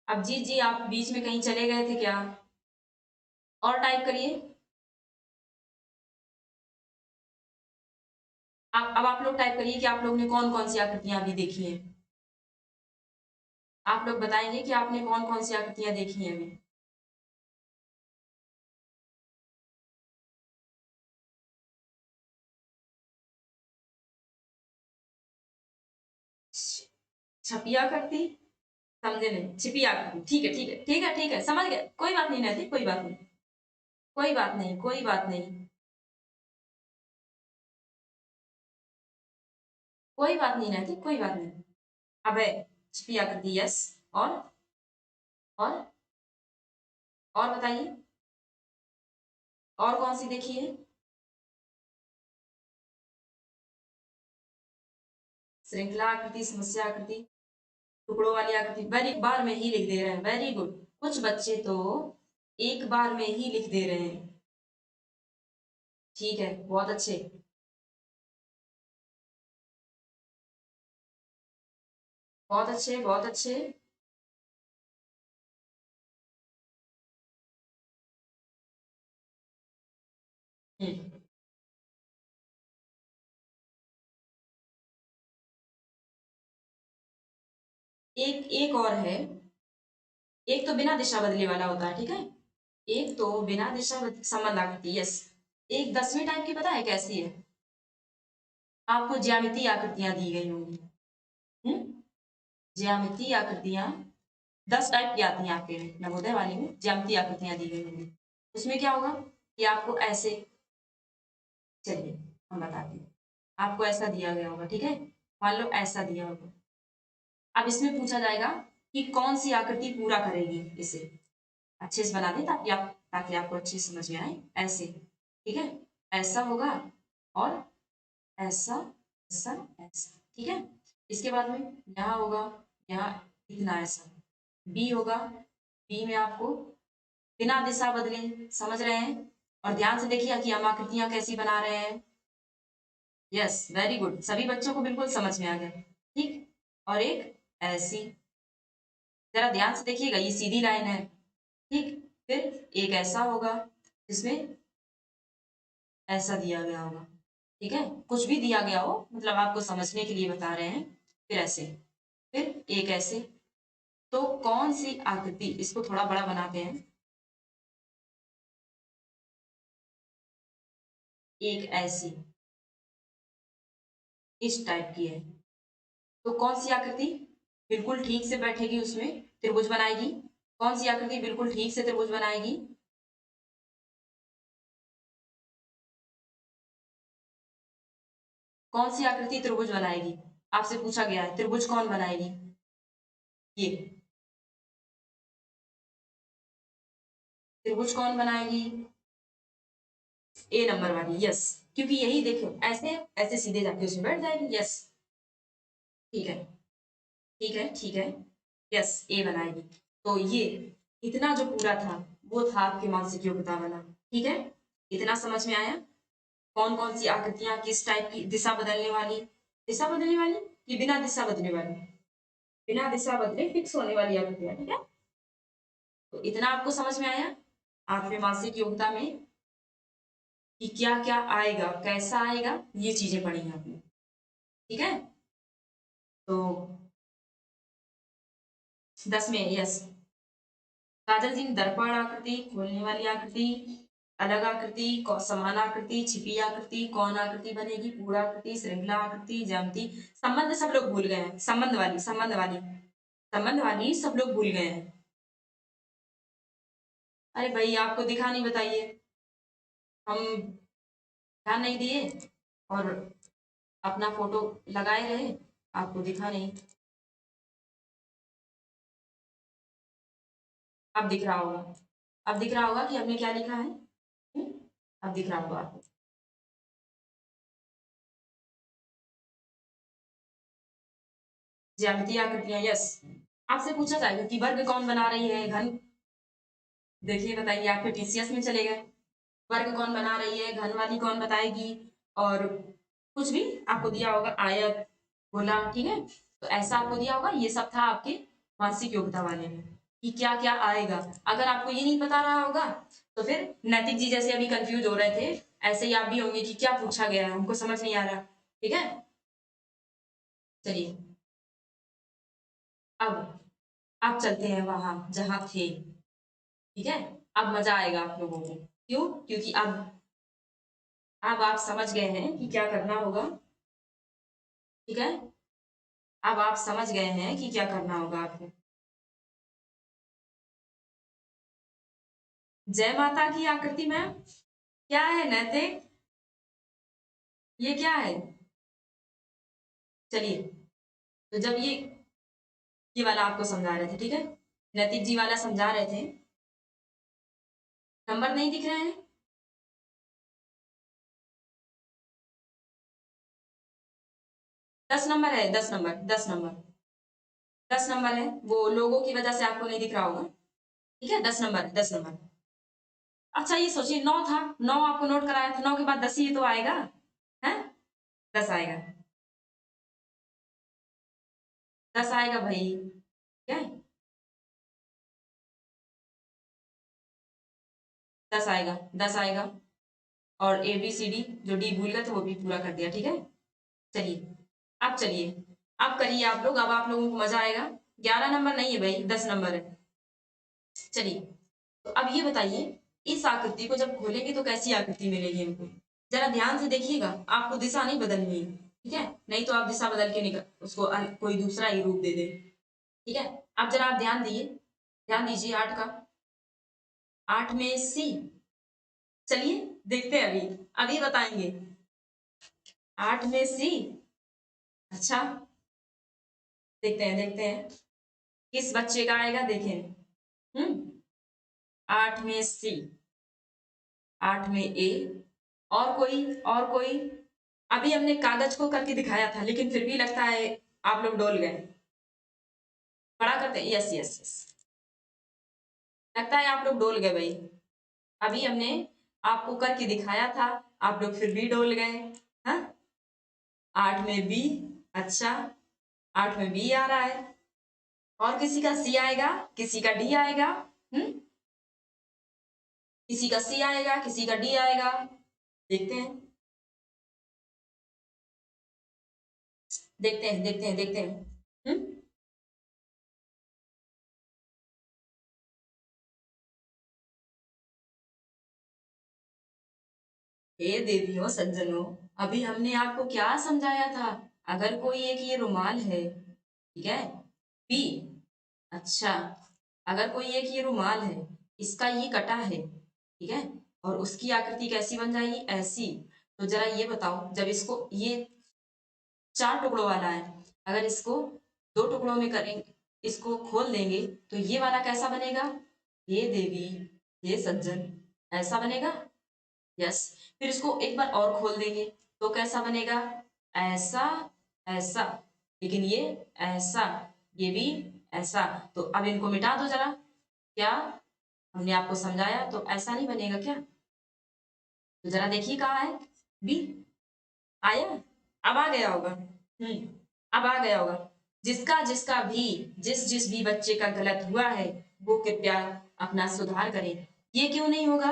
Speaker 1: अब जी जी आप बीच में कहीं चले गए थे क्या, और टाइप करिए। अब आप लोग टाइप करिए कि आप लोग ने कौन कौन सी आकृतियां अभी देखी हैं, आप लोग बताएंगे कि आपने कौन कौन सी आकृतियां देखी हैं अभी। छपी आकृति, समझे नहीं, छिपी आकृति, ठीक है ठीक है ठीक है ठीक है, समझ गए, कोई बात नहीं नैतिक, कोई बात नहीं, कोई बात नहीं, कोई बात नहीं, कोई बात नहीं नैतिक, कोई बात नहीं। अब है छिपी आकृति, यस, और और बताइए, और कौन सी देखी है, श्रृंखला आकृति, समस्या आकृति, टुकड़ों वाली आकृति, वेरी बार में ही लिख दे रहे हैं, वेरी गुड। कुछ बच्चे तो एक बार में ही लिख दे रहे हैं, ठीक है, बहुत अच्छे, बहुत अच्छे, बहुत अच्छे। हम्म, एक एक और है, एक तो बिना दिशा बदले वाला होता है, ठीक है, एक तो बिना दिशा संबंध आकृति, यस। एक 10वीं टाइप की पता है कैसी है, आपको ज्यामितीय आकृतियां दी गई होंगी, ज्यामितीय आकृतियां 10 टाइप की आती हैं आपके में, नवोदय वाले में ज्यामितीय आकृतियां दी गई होंगी। उसमें क्या होगा कि आपको ऐसे, चलिए हम बताते हैं, आपको ऐसा दिया गया होगा, ठीक है, मान लो ऐसा दिया होगा। अब इसमें पूछा जाएगा कि कौन सी आकृति पूरा करेगी इसे, अच्छे से बना दें ताकि आपको अच्छे से समझ में आए, ऐसे, ठीक है, ऐसा होगा, और ऐसा, ऐसा, ऐसा, ठीक है। इसके बाद में यहाँ होगा, यहाँ इतना ऐसा, बी होगा, बी में आपको बिना दिशा बदले, समझ रहे हैं, और ध्यान से देखिए कि हम आकृतियां कैसी बना रहे हैं, यस, वेरी गुड, सभी बच्चों को बिल्कुल समझ में आ गया। ठीक, और एक ऐसी, जरा ध्यान से देखिएगा, ये सीधी लाइन है। ठीक, फिर एक ऐसा होगा जिसमें ऐसा दिया गया होगा। ठीक है, कुछ भी दिया गया हो, मतलब आपको समझने के लिए बता रहे हैं। फिर ऐसे, फिर एक ऐसे। तो कौन सी आकृति, इसको थोड़ा बड़ा बनाते हैं, एक ऐसी इस टाइप की है, तो कौन सी आकृति बिल्कुल ठीक से बैठेगी, उसमें त्रिभुज बनाएगी? कौन सी आकृति बिल्कुल ठीक से त्रिभुज बनाएगी? कौन सी आकृति त्रिभुज बनाएगी? आपसे पूछा गया है, त्रिभुज कौन बनाएगी? ये त्रिभुज कौन बनाएगी? ए नंबर वाली, यस। क्योंकि यही देखो, ऐसे ऐसे सीधे जाके उसमें बैठ जाएगी। यस, ठीक है, ठीक है, ठीक है, यस, ए बनाएगी। तो ये इतना जो पूरा था, वो था आपकी मानसिक योग्यता वाला। ठीक है, इतना समझ में आया? कौन कौन सी आकृतियां किस टाइप की, दिशा बदलने वाली, दिशा बदलने वाली कि बिना दिशा बदलने वाली? बिना दिशा बदले फिक्स होने वाली आकृतियां। ठीक है, तो इतना आपको समझ में आया आठवीं मासिक योग्यता में कि क्या क्या आएगा, कैसा आएगा, ये चीजें पढ़ी हैं आपने। ठीक है, तो 10 में, यस, काजल जी ने दर्पण आकृति, खोलने वाली आकृति, अलग आकृति, समान आकृति, छिपी आकृति, कौन आकृति बनेगी, पूरा आकृति, श्रृंखला आकृति, ज्यामिति, संबंध सब लोग भूल गए हैं। संबंध वाली, संबंध वाली, संबंध वाली सब लोग भूल गए हैं। अरे भाई, आपको दिखा नहीं, बताइए, हम ध्यान नहीं दिए और अपना फोटो लगाए रहे, आपको दिखा नहीं। अब दिख रहा होगा, अब दिख रहा होगा कि हमने क्या लिखा है। अब दिख रहा होगा आपको। ज्यामितीय आकृतियां, यस। आपसे पूछा जाएगा कि वर्ग कौन बना रही है, घन, देखिए बताइए, आप फिर टीसीएस में चले गए। वर्ग कौन बना रही है, घन वाली कौन बताएगी, और कुछ भी आपको दिया होगा, आयत, गोला। ठीक है, तो ऐसा आपको दिया होगा, ये सब था आपके मानसिक योग्यता वाले में कि क्या क्या आएगा। अगर आपको ये नहीं बता रहा होगा तो फिर नैतिक जी जैसे अभी कंफ्यूज हो रहे थे, ऐसे ही आप भी होंगे कि क्या पूछा गया है, हमको समझ नहीं आ रहा। ठीक है, चलिए, अब आप चलते हैं वहां जहां थे। ठीक है, अब मजा आएगा आप लोगों को। क्यों? क्योंकि अब आप समझ गए हैं कि क्या करना होगा। ठीक है, अब आप समझ गए हैं कि क्या करना होगा आपको। जय माता की आकृति में क्या है नैतिक, ये क्या है? चलिए, तो जब ये वाला आपको समझा रहे थे, ठीक है, नैतिक जी वाला समझा रहे थे, नंबर नहीं दिख रहे हैं? 10 नंबर है, 10 नंबर, 10 नंबर, 10 नंबर है, वो लोगों की वजह से आपको नहीं दिख रहा होगा। ठीक है, 10 नंबर, 10 नंबर। अच्छा, ये सोचिए, 9 था, 9 आपको नोट कराया था, 9 के बाद 10 ही तो आएगा, है? 10 आएगा, 10 आएगा भाई। क्या है? 10 आएगा, 10 आएगा। और ए बी सी डी जो डी भूल गए थे वो भी पूरा कर दिया। ठीक है, चलिए, अब चलिए, अब करिए आप लोग, अब आप लोगों को मजा आएगा। 11 नंबर नहीं है भाई, 10 नंबर है। चलिए, तो अब ये बताइए, इस आकृति को जब खोलेंगे तो कैसी आकृति मिलेगी हमको? जरा ध्यान से देखिएगा, आपको दिशा नहीं बदलनी है। ठीक है, नहीं तो आप दिशा बदल के निकल उसको कोई दूसरा ही रूप दे दे। ठीक है, अब जरा आप ध्यान दिए, ध्यान दीजिए, 8 का, 8 में सी। चलिए, देखते हैं, अभी अभी बताएंगे। 8 में सी, अच्छा, देखते हैं, देखते हैं किस बच्चे का आएगा, देखें। 8 में सी, 8 में ए, और कोई, अभी हमने कागज को करके दिखाया था, लेकिन फिर भी लगता है आप लोग डोल गए। बड़ा करते हैं, यस यस यस, लगता है आप लोग डोल गए भाई। अभी हमने आपको करके दिखाया था, आप लोग फिर भी डोल गए। हाँ, 8 में बी। अच्छा, 8 में बी आ रहा है, और किसी का सी आएगा, किसी का डी आएगा। किसी का सी आएगा, किसी का डी आएगा। देखते हैं, देखते हैं, देखते हैं, देखते हैं। हे देवियों सज्जनों, अभी हमने आपको क्या समझाया था? अगर कोई एक ये रुमाल है, ठीक है, बी। अच्छा, अगर कोई एक ये रुमाल है, इसका ये कटा है, ठीक है, और उसकी आकृति कैसी बन जाएगी? ऐसी। तो जरा ये बताओ, जब इसको ये 4 टुकड़ों वाला है, अगर इसको 2 टुकड़ों में करेंगे, इसको खोल देंगे, तो ये वाला कैसा बनेगा? ये देवी, ये सज्जन, ऐसा बनेगा। यस। फिर इसको एक बार और खोल देंगे, तो कैसा बनेगा? ऐसा, ऐसा। लेकिन ये ऐसा, ये भी ऐसा। तो अब इनको मिटा दो जरा। क्या हमने आपको समझाया तो ऐसा नहीं बनेगा क्या? तो जरा देखिए कहाँ है बी। आया? अब आ गया होगा। अब आ गया होगा। जिसका जिसका भी, जिस जिस भी बच्चे का गलत हुआ है, वो कृपया अपना सुधार करें। ये क्यों नहीं होगा?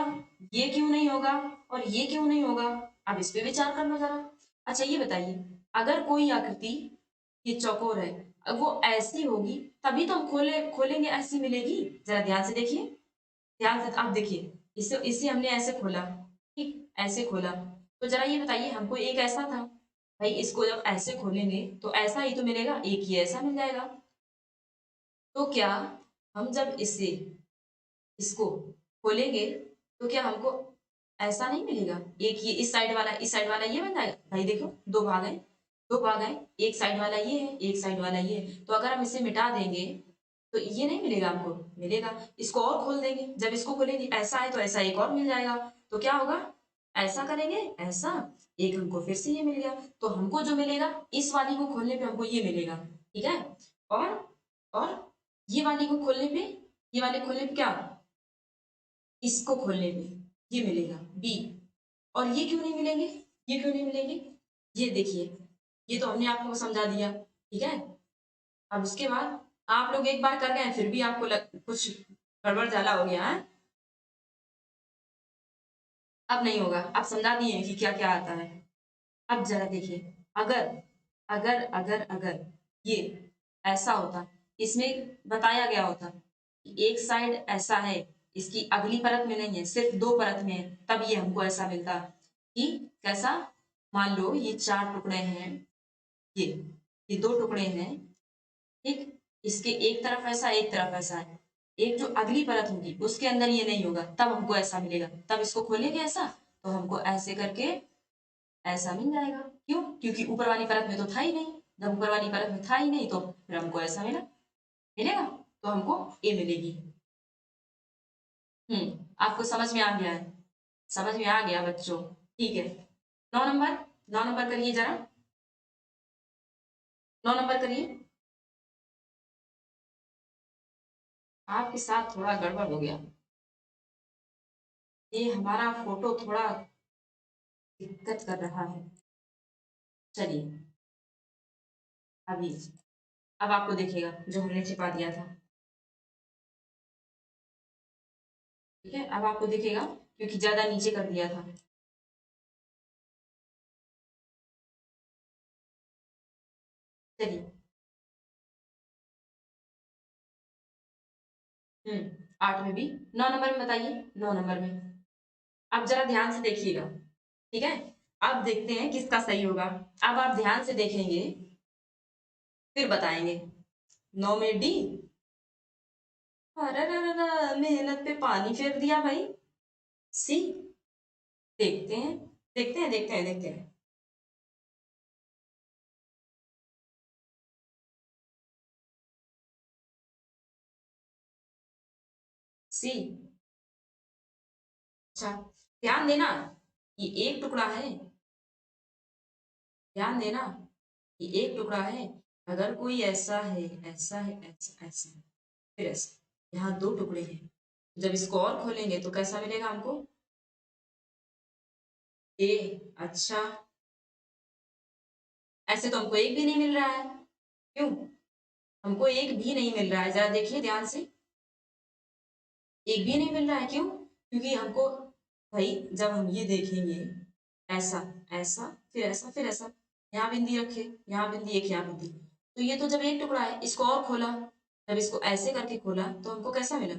Speaker 1: ये क्यों नहीं होगा? और ये क्यों नहीं होगा? अब इस पे विचार कर लो जरा। अच्छा ये बताइए, अगर कोई आकृति ये चौकोर है, अब वो ऐसी होगी, तभी तो हम खोलेंगे ऐसी मिलेगी। जरा ध्यान से देखिए, ध्यान से आप देखिए। इसे इसे हमने ऐसे खोला, ठीक, ऐसे खोला। तो जरा ये बताइए, हमको एक ऐसा था, भाई इसको जब ऐसे खोलेंगे तो ऐसा ही तो मिलेगा, एक ही ऐसा मिल जाएगा। तो क्या हम जब इसे, इसको खोलेंगे, तो क्या हमको ऐसा नहीं मिलेगा? एक ये इस साइड वाला, इस साइड वाला ये बन जाएगा। भाई देखो, दो भाग हैं, दो भाग हैं, एक साइड वाला ये है, एक साइड वाला ये है। तो अगर हम इसे मिटा देंगे, तो ये नहीं मिलेगा हमको, मिलेगा। इसको और खोल देंगे, जब इसको खोलेंगे ऐसा है, तो ऐसा एक और मिल जाएगा। तो क्या होगा? ऐसा करेंगे, ऐसा, एक हमको फिर से ये मिल गया। तो हमको जो मिलेगा, इस वाली को खोलने पे हमको ये मिलेगा, ठीक है। और ये वाली को खोलने पे, ये वाले खोलने पे क्या, इसको खोलने पे ये मिलेगा बी। और ये क्यों नहीं मिलेंगे? ये क्यों नहीं मिलेंगे? ये देखिए, ये तो हमने आपको समझा दिया, ठीक है। अब उसके बाद आप लोग एक बार कर गए, फिर भी आपको कुछ गड़बड़ झाला हो गया है। अब नहीं होगा, अब समझा दिए कि क्या क्या आता है। अब जरा देखिए, अगर अगर अगर अगर ये ऐसा होता, इसमें बताया गया होता कि एक साइड ऐसा है, इसकी अगली परत में नहीं है, सिर्फ 2 परत में है, तब ये हमको ऐसा मिलता कि कैसा? मान लो ये 4 टुकड़े हैं, ये ये 2 टुकड़े हैं, ठीक, इसके एक तरफ ऐसा, एक तरफ ऐसा है। एक जो अगली परत होगी उसके अंदर ये नहीं होगा, तब हमको ऐसा मिलेगा। तब इसको खोलेंगे ऐसा, तो हमको ऐसे करके ऐसा मिल जाएगा। क्यों? क्योंकि ऊपर वाली परत में तो था ही नहीं। जब ऊपर वाली परत में था ही नहीं, तो फिर हमको ऐसा मिलेगा। तो हमको ए मिलेगी। आपको समझ में आ गया है? समझ में आ गया बच्चों? ठीक है। 9 नंबर, 9 नंबर करिए जरा, 9 नंबर करिए। आपके साथ थोड़ा गड़बड़ हो गया, ये हमारा फोटो थोड़ा दिक्कत कर रहा है। चलिए, अभी अब आपको दिखेगा जो हमने छिपा दिया था, ठीक है। अब आपको दिखेगा, क्योंकि ज्यादा नीचे कर दिया था। चलिए। 8 में भी, 9 नंबर में बताइए, 9 नंबर में। अब जरा ध्यान से देखिएगा, ठीक है। अब देखते हैं किसका सही होगा। अब आप ध्यान से देखेंगे, फिर बताएंगे। 9 में डी। अरे मेहनत पे पानी फेर दिया भाई। सी। देखते हैं, देखते हैं, देखते हैं, देखते हैं। सी। अच्छा, ध्यान देना, ये एक टुकड़ा है, ध्यान देना, ये एक टुकड़ा है। अगर कोई ऐसा है, ऐसा है, ऐसा, ऐसा, फिर ऐसा, यहाँ 2 टुकड़े हैं। जब इसको और खोलेंगे तो कैसा मिलेगा हमको? ए। अच्छा, ऐसे तो हमको एक भी नहीं मिल रहा है। क्यों? हमको एक भी नहीं मिल रहा है, जरा देखिए ध्यान से। एक भी नहीं मिल रहा है, क्यों? क्योंकि हमको, भाई जब हम ये देखेंगे, ऐसा, ऐसा, फिर ऐसा, फिर ऐसा, यहाँ बिंदी रखे, यहाँ बिंदी, एक यहाँ बिंदी, तो ये तो जब एक टुकड़ा है, इसको और खोला, जब इसको ऐसे करके खोला तो हमको कैसा मिला?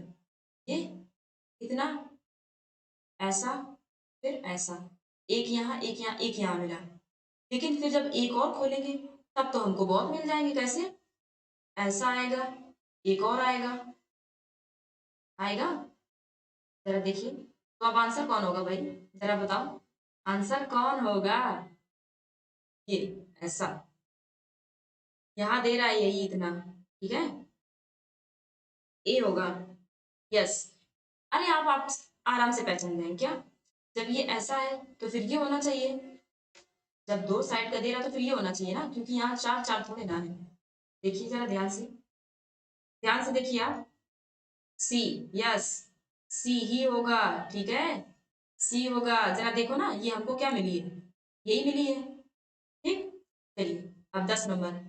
Speaker 1: ये इतना, ऐसा, फिर ऐसा, एक यहाँ, एक यहाँ, एक यहाँ मिला। लेकिन फिर जब एक और खोलेंगे तब तो हमको बहुत मिल जाएंगे। कैसे? ऐसा आएगा, एक और आएगा, आएगा। जरा देखिए, तो अब आंसर कौन होगा भाई? जरा बताओ, आंसर कौन होगा? ये ऐसा, यहाँ दे रहा है यही इतना, ठीक है, ए होगा। यस। अरे आप आराम से पहचान जाएंगे क्या? जब ये ऐसा है तो फिर ये होना चाहिए, जब दो साइड का दे रहा तो फिर ये होना चाहिए ना, क्योंकि यहाँ चार चार थोड़े ना है। देखिए जरा ध्यान से, ध्यान से देखिए आप। सी, यस, सी ही होगा, ठीक है, सी होगा। जरा देखो ना, ये हमको क्या मिली है? यही मिली है, ठीक। चलिए अब 10 नंबर।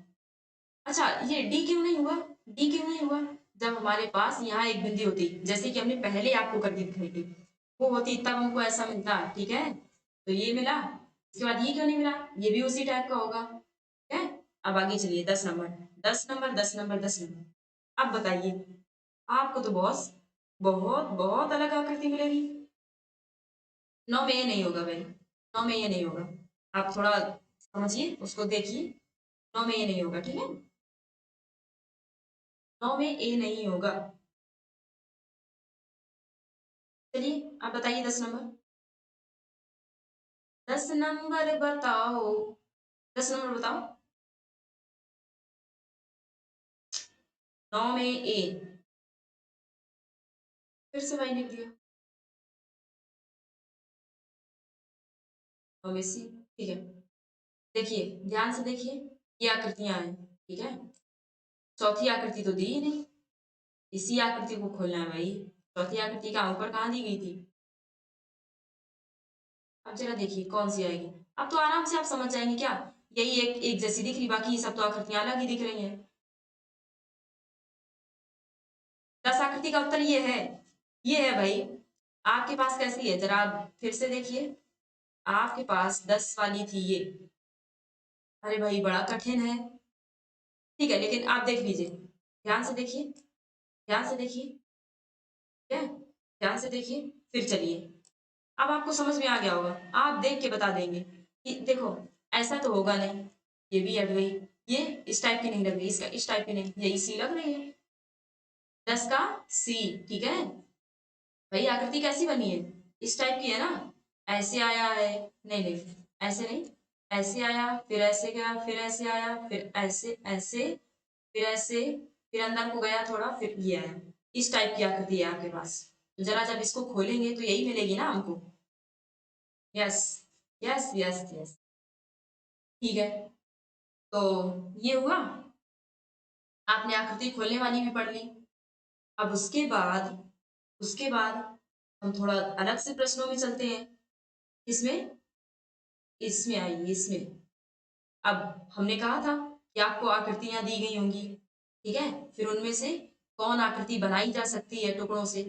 Speaker 1: अच्छा, ये डी क्यों नहीं हुआ? डी क्यों नहीं हुआ? जब हमारे पास यहाँ एक बिंदी होती, जैसे कि हमने पहले आपको करके दिखाई थी, वो होती तब हमको ऐसा मिलता, ठीक है। तो ये मिला, इसके बाद ये क्यों नहीं मिला? ये भी उसी टाइप का होगा, ठीक है। अब आगे चलिए, 10 नंबर, 10 नंबर, 10 नंबर, 10 नंबर। अब बताइए, आपको तो बॉस बहुत बहुत अलग आकृति मिलेगी। 9 में ये नहीं होगा भाई, 9 में ये नहीं होगा। आप थोड़ा समझिए, उसको देखिए। 9 में ये नहीं होगा, ठीक है। 9 में ए नहीं होगा। चलिए आप बताइए 10 नंबर। 10 नंबर बताओ, 10 नंबर बताओ। 9 में ए, फिर से भाई लिख दिया। 9 में सी, ठीक है। देखिए ध्यान से देखिए, ये आकृतियां हैं, ठीक है। चौथी आकृति तो दी ही नहीं, इसी आकृति को खोलना है भाई। चौथी आकृति का ऊपर कहाँ दी गई थी? अब जरा देखिए कौन सी आएगी। अब तो आराम से आप समझ जाएंगे क्या, यही एक एक जैसी दिख रही, बाकी सब तो आकृतियां अलग ही दिख रही हैं। 10 आकृति का उत्तर ये है भाई। आपके पास कैसी है, जरा आप फिर से देखिए। आपके पास 10 वाली थी ये। अरे भाई बड़ा कठिन है, ठीक है, लेकिन आप देख लीजिए, ध्यान से देखिए, ध्यान से देखिए, ठीक है, ध्यान से देखिए। फिर चलिए, अब आपको समझ में आ गया होगा, आप देख के बता देंगे कि देखो ऐसा तो होगा नहीं, ये भी हट गई, ये इस टाइप की नहीं लग रही, इसका इस टाइप की नहीं, ये इसी लग रही है। 10 का सी, ठीक है। भाई आकृति कैसी बनी है? इस टाइप की है ना, ऐसे आया है, नहीं नहीं, ऐसे नहीं, ऐसे आया, फिर ऐसे गया, फिर ऐसे आया, फिर ऐसे ऐसे, फिर ऐसे, फिर अंदर को गया थोड़ा, फिर ये आया। इस टाइप की आकृति है आपके पास। तो जरा जब इसको खोलेंगे तो यही मिलेगी ना हमको। यस, यस, यस, यस, ठीक है। तो ये हुआ, आपने आकृति खोलने वाली भी पढ़ ली। अब उसके बाद हम थोड़ा अलग से प्रश्नों में चलते हैं। किसमें? इसमें आइए, इसमें। अब हमने कहा था कि आपको आकृतियां दी गई होंगी, ठीक है, फिर उनमें से कौन आकृति बनाई जा सकती है टुकड़ों से,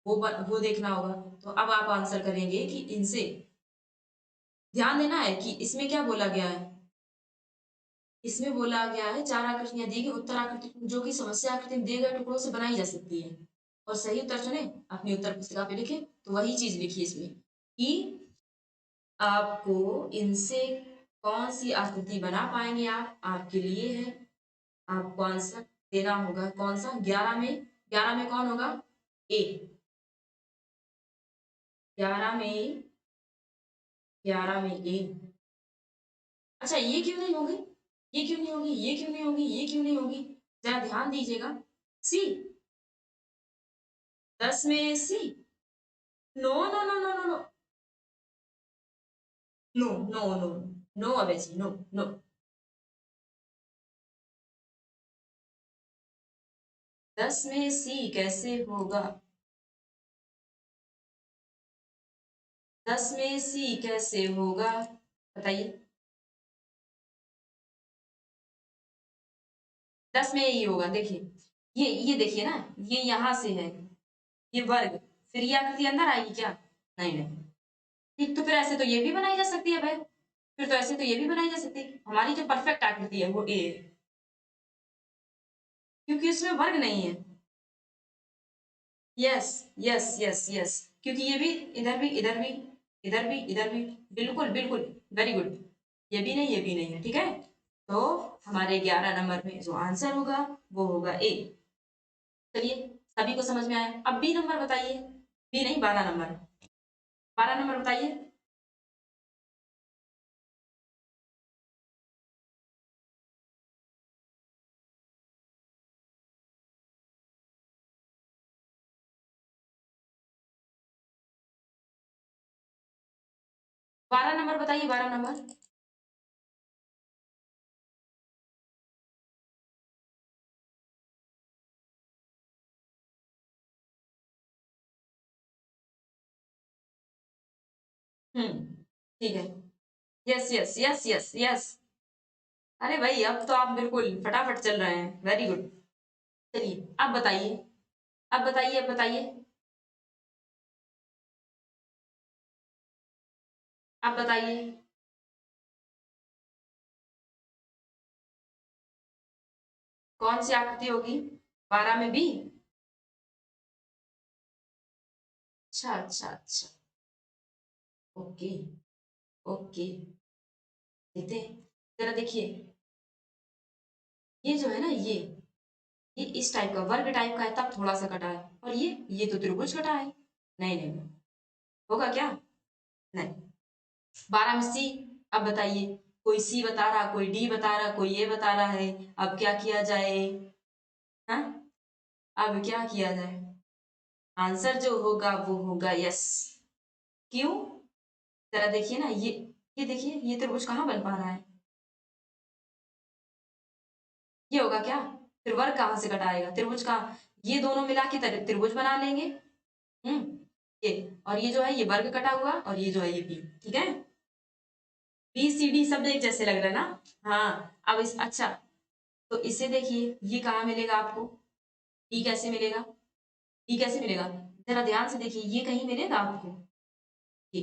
Speaker 1: वो देखना होगा। तो अब आप आंसर करेंगे कि इनसे, ध्यान देना है कि इसमें क्या बोला गया है। इसमें बोला गया है 4 आकृतियां दी गई, उत्तर आकृति जो कि समस्या आकृति में दिए गए टुकड़ों से बनाई जा सकती है। और सही उत्तर चुने, अपनी उत्तर पुस्तिका पे लिखे, तो वही चीज लिखिए इसमें कि आपको इनसे कौन सी आकृति बना पाएंगे आप, आपके लिए है। आपको आंसर देना होगा कौन सा, 11 में कौन होगा? ए। 11 में, 11 में ए। अच्छा ये क्यों नहीं होगी, ये क्यों नहीं होगी, ये क्यों नहीं होगी, ये क्यों नहीं होगी? जरा ध्यान दीजिएगा। सी, 10 में C, no no no no no no, no no no, no Owaisi, no no. 10 में सी कैसे होगा? 10 में सी कैसे होगा, बताइए। 10 में यही होगा। देखिए ये देखिए ना, ये यहाँ से है, ये वर्ग, फिर ये आकृति अंदर आएगी क्या? नहीं नहीं। ठीक, तो फिर ऐसे तो ये भी बनाई जा सकती है भाई, फिर तो ऐसे तो ये भी बनाई जा सकती है। हमारी जो परफेक्ट आकृति है वो ए है, क्योंकि इसमें वर्ग नहीं है। यस यस यस यस, क्योंकि ये भी इधर भी इधर भी इधर भी इधर भी, बिल्कुल बिल्कुल, वेरी गुड। ये भी नहीं, ये भी नहीं है, ठीक है। तो हमारे 11 नंबर में जो आंसर होगा वो होगा ए। चलिए, सभी को समझ में आया। अब बी नंबर बताइए। बी नहीं, 12 नंबर। 12 नंबर बताइए। 12 नंबर बताइए, 12 नंबर। ठीक है। Yes yes yes yes yes. अरे भाई, अब तो आप बिल्कुल फटाफट चल रहे हैं, वेरी गुड। चलिए, अब बताइए, अब बताइए, अब बताइए, अब बताइए। कौन सी आकृति होगी 12 में बी? अच्छा अच्छा अच्छा, ओके ओके। देखते हैं, जरा देखिए, ये जो है ना, ये इस टाइप का वर्ग टाइप का है, तब थोड़ा सा कटा है। और ये तो त्रिभुज कटा है। नहीं नहीं नहीं। होगा क्या? नहीं। 12 में सी। अब बताइए, कोई सी बता रहा, कोई डी बता रहा, कोई ए बता रहा है। अब क्या किया जाए? हाँ, अब क्या किया जाए? आंसर जो होगा वो होगा यस। क्यों? जरा देखिए ना, ये देखिए, ये त्रिभुज कहाँ बन पा रहा है? ये होगा क्या? फिर वर्ग कहाँ से कटाएगा? त्रिभुज का, ये दोनों मिला के त्रिभुज बना लेंगे। ये, और ये जो है ये वर्ग कटा हुआ, और ये जो है ये बी, ठीक है। बी सी डी सब एक जैसे लग रहा है ना? हाँ, अब इस, अच्छा, तो इसे देखिए, ये कहाँ मिलेगा आपको? डी कैसे मिलेगा? डी कैसे मिलेगा? जरा ध्यान से देखिए, ये कहीं मिलेगा आपको? ये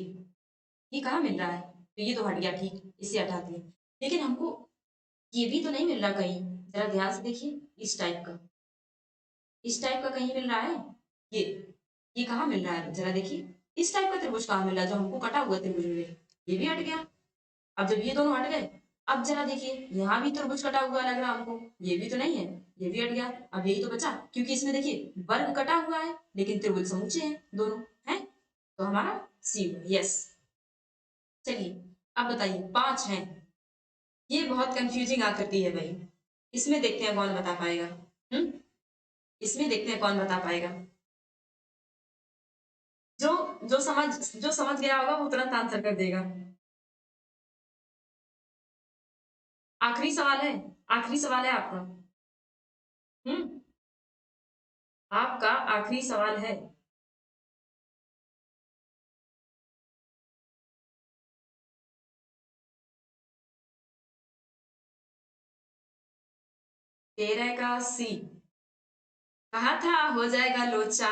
Speaker 1: ये कहाँ मिल रहा है? तो ये तो हट गया, ठीक, इसे हटाते हैं। लेकिन हमको ये भी तो नहीं मिल रहा कहीं। जरा ध्यान से देखिए, इस टाइप का, इस टाइप का कहीं मिल रहा है? ये ये कहाँ मिल रहा है? जरा देखिए, इस टाइप का त्रिभुज कहाँ मिल रहा है जो हमको कटा हुआ त्रिभुज मिले? ये भी हट गया। अब जब ये दोनों हट गए, अब जरा देखिए, यहाँ भी त्रिभुज कटा हुआ लग रहा हमको, ये भी तो नहीं है, ये भी हट गया। अब यही तो बचा, क्योंकि इसमें देखिए वर्ग कटा हुआ है लेकिन त्रिभुज समुच्चय है दोनों, है। तो हमारा सी, यस। चलिए, अब बताइए, 5 है। ये बहुत कंफ्यूजिंग आकृति है भाई। इसमें देखते हैं कौन बता पाएगा। हम्म इसमें देखते हैं कौन बता पाएगा। जो जो समझ गया होगा वो तुरंत आंसर कर देगा। आखिरी सवाल है, आखिरी सवाल है आपका। हम्म आपका आखिरी सवाल है। 13 का सी। कहा था हो जाएगा लोचा,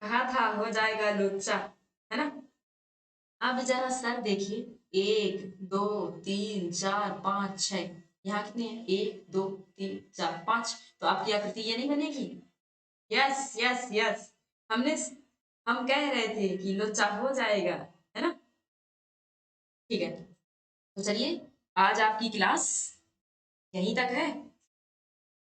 Speaker 1: कहा था हो जाएगा लोचा, है ना। अब जरा सर देखिए, 1 2 3 4 5 6, यहाँ कितने हैं? 1 2 3 4 5। तो आपकी आकृति ये नहीं बनेगी? Yes yes yes. हमने हम कह रहे थे कि लोचा हो जाएगा, है ना। ठीक है, तो चलिए, आज आपकी क्लास यहीं तक है,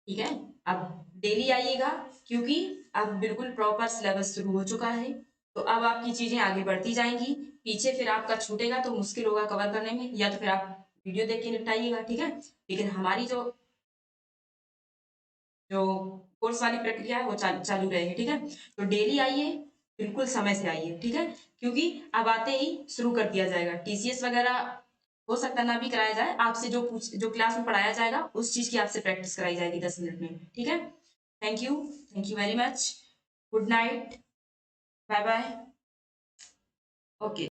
Speaker 1: ठीक है। अब डेली आइएगा, क्योंकि अब बिल्कुल प्रॉपर सिलेबस शुरू हो चुका है। तो अब आपकी चीजें आगे बढ़ती जाएंगी। पीछे फिर आपका छूटेगा तो मुश्किल होगा कवर करने में, या तो फिर आप वीडियो देख के निपटाइएगा, ठीक है। लेकिन हमारी जो कोर्स वाली प्रक्रिया है वो चालू रहेगी, ठीक है। तो डेली आइए, बिल्कुल समय से आइए, ठीक है। क्योंकि अब आते ही शुरू कर दिया जाएगा टीसीएस वगैरह। हो सकता ना भी कराया जाए, आपसे जो क्लास में पढ़ाया जाएगा उस चीज की आपसे प्रैक्टिस कराई जाएगी 10 मिनट में, ठीक है। Thank you, thank you very much. Good night, bye bye. Okay.